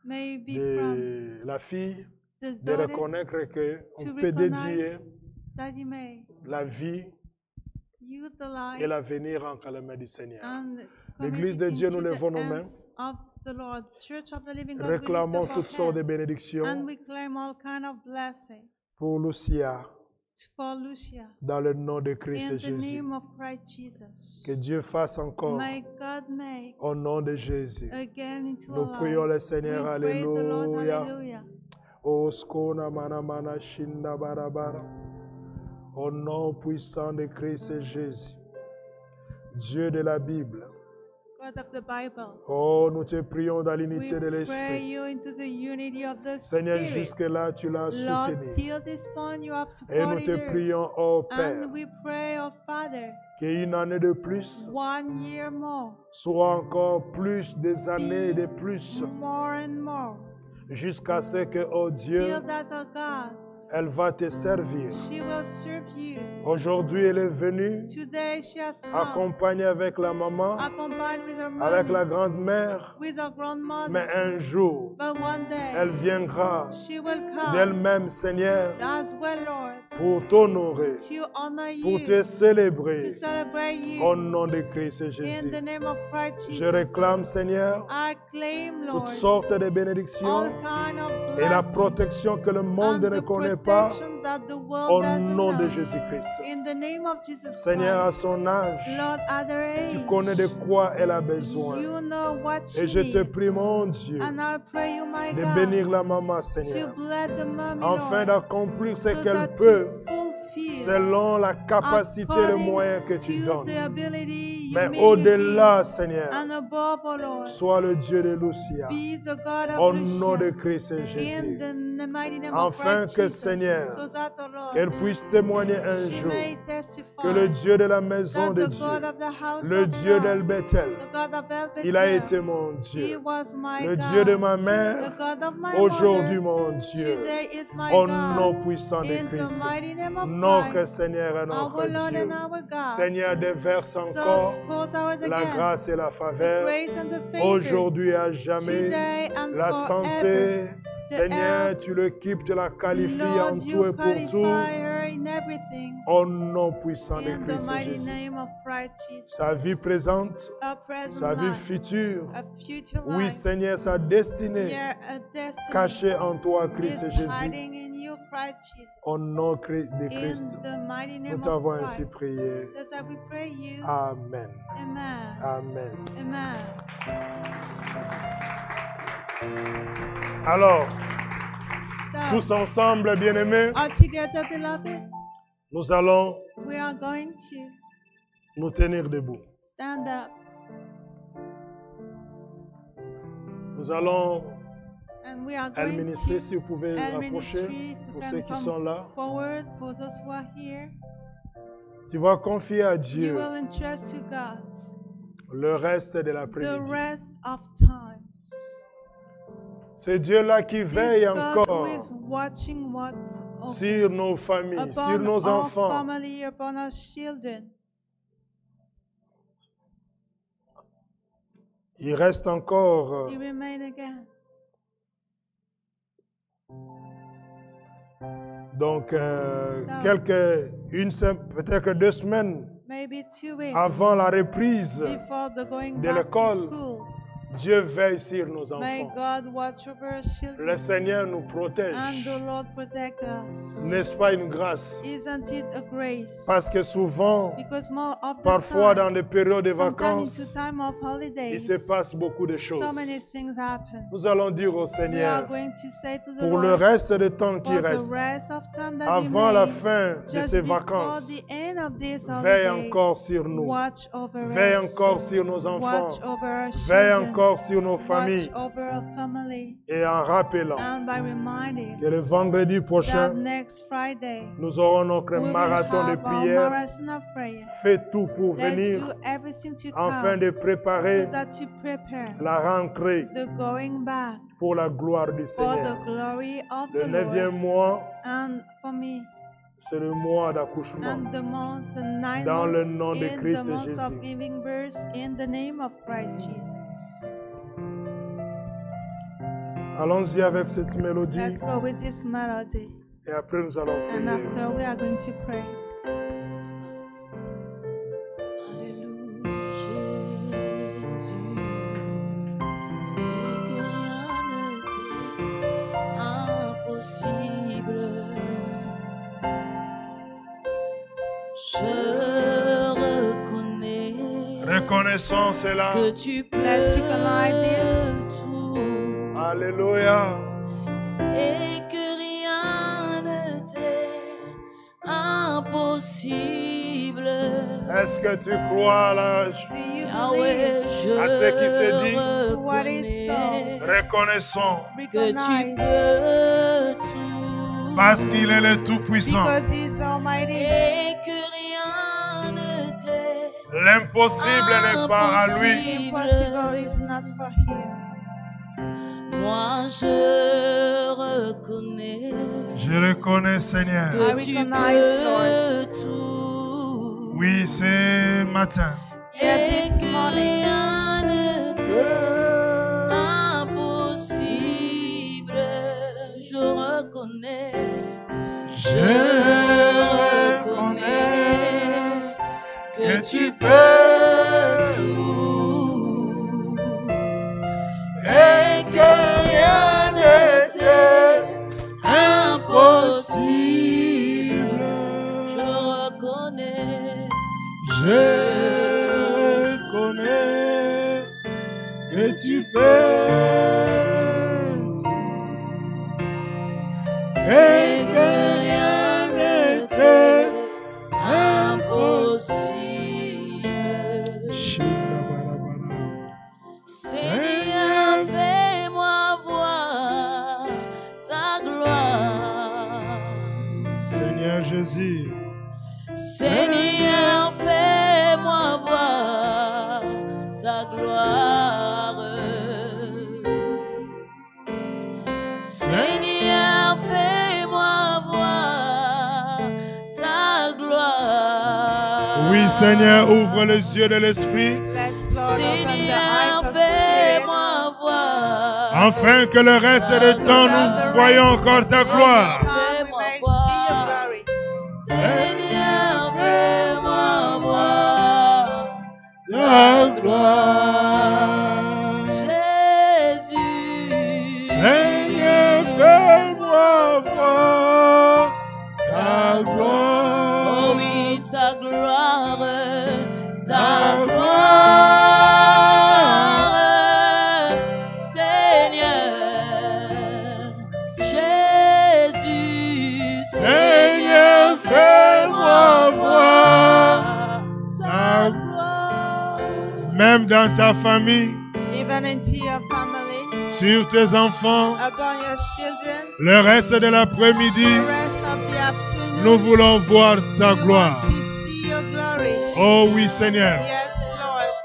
maybe from de la fille, the de daughter, reconnaître qu'on to peut dédier recognize that you may la vie use the et life l'avenir entre les mains du Seigneur. and L'Église commit de it Dieu, nous into the levons nos mains, hands of the Lord. Church of the living God, we lift réclamons up our toutes sortes de hands bénédictions and we claim all kind of blessing pour Lucia, for Lucia dans le nom de Christ in the Jésus. name of Christ Jesus. Que Dieu fasse encore May God make au nom de Jésus. again into Nous a prions life. le Seigneur, We praise the Lord, alléluia. hallelujah. Oskona mana mana shinda barabara. Au nom puissant de Christ Jésus, Dieu de la Bible. God of the Bible. Oh, nous te prions dans We l'unité de pray l'Esprit. you into the unity of the Seigneur, Spirit. jusque-là, tu l'as Lord, soutenu. till this point you have Et nous supported te her. prions, oh Père, And we pray, oh Father, qu'une année de plus 1 year more, soit encore plus des années de plus, more and more, jusqu'à ce que, oh Dieu, till that, oh God, elle va te servir. she will serve you. Aujourd'hui, elle est venue Today she has come, accompagnée avec la maman, accompanied with her avec mommy, la grand-mère, with her grandmother. mais un jour, But one day, elle viendra she will come d'elle-même, Seigneur, as well, Lord, pour t'honorer, to honor pour you, te célébrer, to celebrate au you. nom de Christ In Jésus. the name of Christ Je Jesus, réclame, Seigneur, I claim, toutes Lord, sortes de all bénédictions kind of et la blessings protection que le monde and ne the connaît pas, protection that the world au doesn't nom de know. Jésus-Christ. In the name of Jesus Seigneur, à Christ, son âge, Lord, at her tu age, connais de quoi elle a besoin. you know what she Et je te needs. prie, mon Dieu, And I pray you, my de God, bénir la maman, to Seigneur, bless the mommy, afin Lord, d'accomplir ce so qu'elle that peut, to fulfill selon la capacité et le moyen que tu to donnes. the ability you Mais may you au-delà, give. Seigneur, And above all, Lord, sois le Dieu de Lucia, be the God au of nom de Lucia. Christ In Jésus, the mighty name of afin Christ que, Jesus, Seigneur, so that, oh Lord, qu'elle puisse témoigner un she jour may testify que le Dieu de la maison that de the Dieu, God of the house le of Dieu God, d'El-Bethel, the God of El il a Bethel, été mon He Dieu. was my Le God. Dieu de ma The mère, God of my aujourd'hui mother, mon Dieu, today is my au God. nom puissant de In the Christ, mighty name of notre Christ, Seigneur et notre our Lord Dieu. and our God. Seigneur, déverse So encore suppose ours la again, grâce et la the faveur, grace and the favor, aujourd'hui et à jamais, today and la forever. santé. The Seigneur, health, tu l'équipes, tu la qualifies en Lord, tout you et pour tout, qualify her in everything. au nom puissant de In the Christ mighty Jésus. name of Christ Jesus. Sa vie présente, A present sa vie life, future, a future oui life, Seigneur, sa destinée, yeah, a destiny cachée en toi, Christ is Jésus. hiding in you, Christ Jesus. Au nom de Christ, In the mighty nous name t'avons of ainsi Christ. prié. Just that we pray you. Amen. Amen. Amen. Amen. Alors, So, tous ensemble, bien-aimés, all together, beloved, nous allons we are going to nous tenir debout. stand up Nous allons and we are El going Ministre, to si vous pouvez El approcher Ministry. pour You ceux can qui sont come là. forward for those who are here. Tu vas confier à You Dieu will entrust to God le reste de the l'après-midi. rest of times. C'est Dieu-là qui This veille God who encore is watching what's sur nos familles, sur upon nos our enfants. family, upon our children. Il reste encore He remain again. donc So, peut-être 2 semaines maybe 2 weeks avant la reprise before the going de back to l'école. school. Dieu veille sur nos May enfants. God watch over us Le children Seigneur nous protège. and the Lord protect us. N'est-ce pas une grâce? Isn't it a grace? Parce que souvent, Because more of the parfois dans time, des périodes de sometimes into vacances, time of il holidays, se passe beaucoup de choses. so many things happen. Nous allons dire au We are Seigneur, going to say to the pour le Lord, reste de temps qui for the reste, rest of time that avant la remains, fin de just ces before vacances, the end of this veille holiday, encore sur nous. watch over Veille us. encore sur nos enfants. Watch over our Veille children. encore sur nos Watch familles. over our family. Et en rappelant And by reminding que le vendredi that prochain, next Friday, nous aurons notre we will marathon de have our prière. marathon of prayer. Fais tout pour Let's venir do everything to afin come de préparer so that you prepare la rentrée the going back pour la gloire du for the Seigneur. glory of Le the 9e Lord. mois, And for me, c'est le mois d'accouchement. and the month, the 9 Dans le months nom de in Christ the month Jésus. of giving birth in the name of Christ Jesus. Allons-y avec cette mélodie Let's go with this melody. et après nous allons And prier. after we are going to pray. Alléluia, Jésus, et que rien n'était impossible. Je reconnais Reconnaissons cela. que tu peux Let's recognize this. tout Alléluia. et que rien n'était impossible. Est-ce que tu crois là, Do you Yahweh, believe je à ce qui se dit? To what is reconnais reconnaissons que tu recognize peux tout parce qu'il est le Tout-Puissant. because He's Almighty et que rien ne t'est L'impossible n'est pas à lui. impossible is not for Him. moi je reconnais Je reconnais, Seigneur. I que tu recognize, peux tout Oui, ce matin. Yeah, et this que morning. rien ne t'est impossible. Je reconnais que tu peux tout et que rien n'était impossible. Je reconnais que tu peux et que rien n'était impossible. Seigneur, fais-moi voir ta gloire. Seigneur Jésus, Seigneur, fais-moi voir ta gloire. Seigneur, fais-moi voir ta gloire. oui Seigneur, ouvre les yeux de l'esprit Let's Lord open the eyes Seigneur, of the Spirit fais-moi voir. afin que le reste du temps nous voyons encore ta gloire. time we may see your glory. Seigneur, fais-moi voir Ta gloire. Jésus. Seigneur, fais-moi voir ta Oh gloire. oui, ta gloire, ta gloire, Seigneur, Jésus, Seigneur, fais-moi voir ta gloire. même dans ta famille, Even into your family, sur tes enfants, upon your children, le reste de l'après-midi, the rest of the afternoon. nous voulons voir ta we gloire. want to see see your glory. Oh oui, Seigneur. Yes,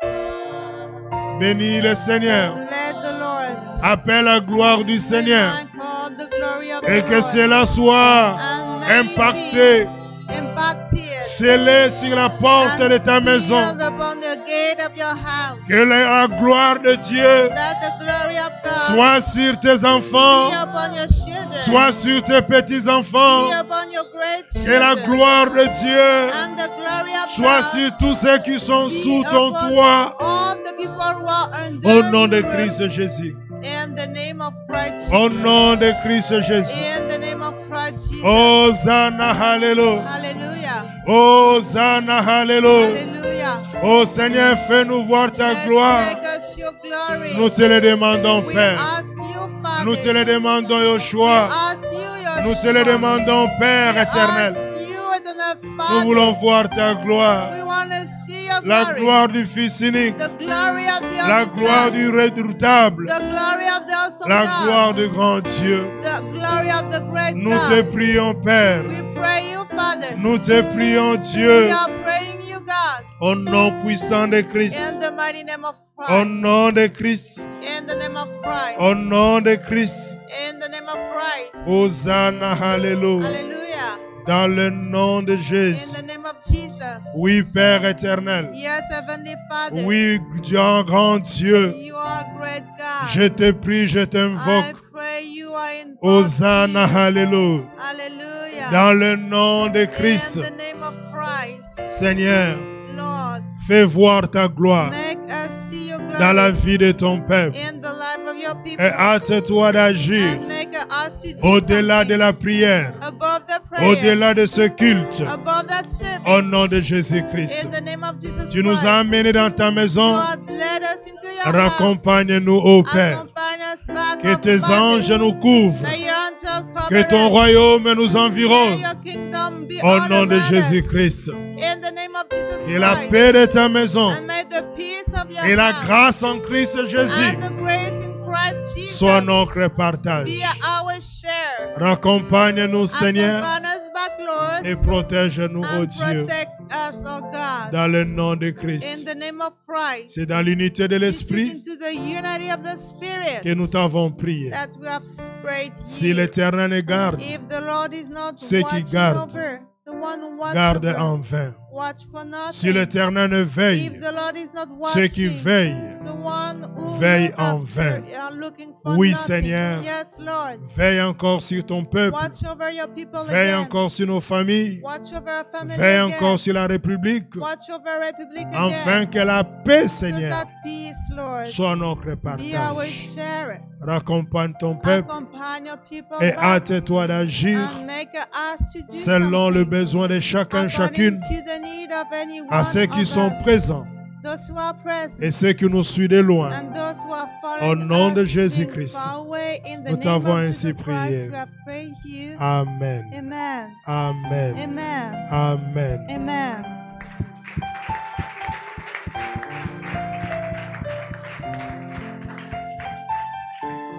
Lord. Bénis le Seigneur. Let the Lord. Appelle la gloire du Seigneur. I call the glory of Et the que Lord. cela soit And may it impacté, be impacted. scellé sur la porte de ta maison. Sealed upon the gate of your house. Que la gloire de Dieu That the glory of God soit sur tes enfants, be upon your children. soit sur tes petits-enfants. Be upon your great Que la children. gloire de Dieu And the glory of soit God sur tous ceux qui sont be sous ton upon toit. all the people who are under Au nom de your roof. Christ Jésus. In the name of Christ Au Jesus. nom de Christ Jésus. In the name of Christ Jesus. Hosanna, Alléluia. Hallelujah. Hosanna, Alléluia. Hallelujah. Oh Seigneur, fais-nous voir ta Let's gloire. make us your glory. Nous te le demandons, We Père. ask you, Father. Nous te le demandons, We Yeshua. ask you, your Nous te le demandons, Père éternel. Ask you, Eternal Nous Father. voulons voir ta gloire. We want to see your La glory. gloire du Fils unique. The glory of the La only gloire Son. du redoutable. The glory of the awesome La God. gloire du grand Dieu. The glory of the great Nous te God. prions, Père. We pray you, Father. Nous te prions, We Dieu. are praying you, God. Au nom puissant de Christ. In the mighty name of Au Christ. nom de Christ. In the name of Christ. Au nom de Christ. In the name of Christ. Hosanna, Alléluia. Hallelujah. Dans le nom de In Jésus. the name of Jesus. Oui, Père éternel. Yes, Heavenly Father. Oui, grand Dieu. You are great God. Je te prie, je I t'invoque. pray you are in Hosanna, Alléluia. Hallelujah. Dans le nom de Christ. In the name of Christ. Seigneur, Lord, fais voir ta gloire make us see your glory dans la vie de ton peuple. in the life of your people. Et hâte-toi d'agir And make us to do au-delà de something la prière, above the prayer, au-delà de ce culte. above that service. Au nom de Jésus-Christ. In the name of Jesus Tu nous Christ. as amenés dans ta You maison. have led us into your house. Raccompagne-nous, ô Père. Accompany us back, Que oh tes Father. anges nous couvrent. May your angel cover Que ton us. royaume nous May environne. your kingdom be Au all nom de around us. Jésus-Christ. In the name of Jesus Et la Christ. paix de ta maison And may the peace of your et la house grâce en Christ Jésus and the grace in Christ Jesus soient notre partage. be our share. Raccompagne-nous, Seigneur, Accompany us back, Lord, et protège-nous, ô and Dieu, protect us, oh God. dans le nom de In Christ. the name of Christ. C'est dans l'unité de This is l'Esprit into the unity of the Spirit que nous t'avons prié. that we have prayed Si here. l'Éternel garde, If the Lord is not ceux qui watching gardent, over, the one who watch garde over, en vain. watch for nothing. Si l'Éternel ne veille, If the Lord is not ceux qui watching, veillent, the one who veillent look en after vain. are looking for Oui, nothing. Seigneur. Yes, Lord. veille encore sur ton peuple, Watch over your people veille again. encore sur nos familles, Watch over our family veille again. encore sur la République, Watch over Republic afin again. que la paix, So Seigneur, that peace, Lord, soit notre be our partage. share. Raccompagne ton peuple Accompagne your people et back hâte-toi d'agir and make us to do selon le something besoin de chacun, according chacune, to the need of any à one ceux qui of sont us. présents Those who are present et ceux qui nous suivent de loin. and those who are Au following nom de us Jésus-Christ, far away, in the nous name t'avons of ainsi Jesus prié. Christ, we have prayed you. Amen. Amen. Amen. Amen. Amen. Amen.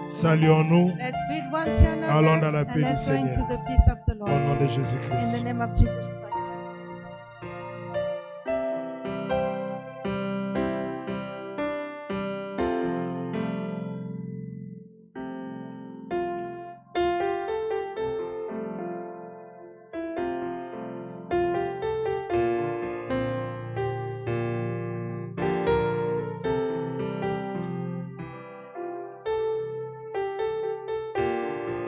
Saluons-nous Let's greet one to another Allons dans la paix and let's du go into Seigneur. the peace of the au Lord. nom de In the Jésus-Christ. name of Jesus Christ.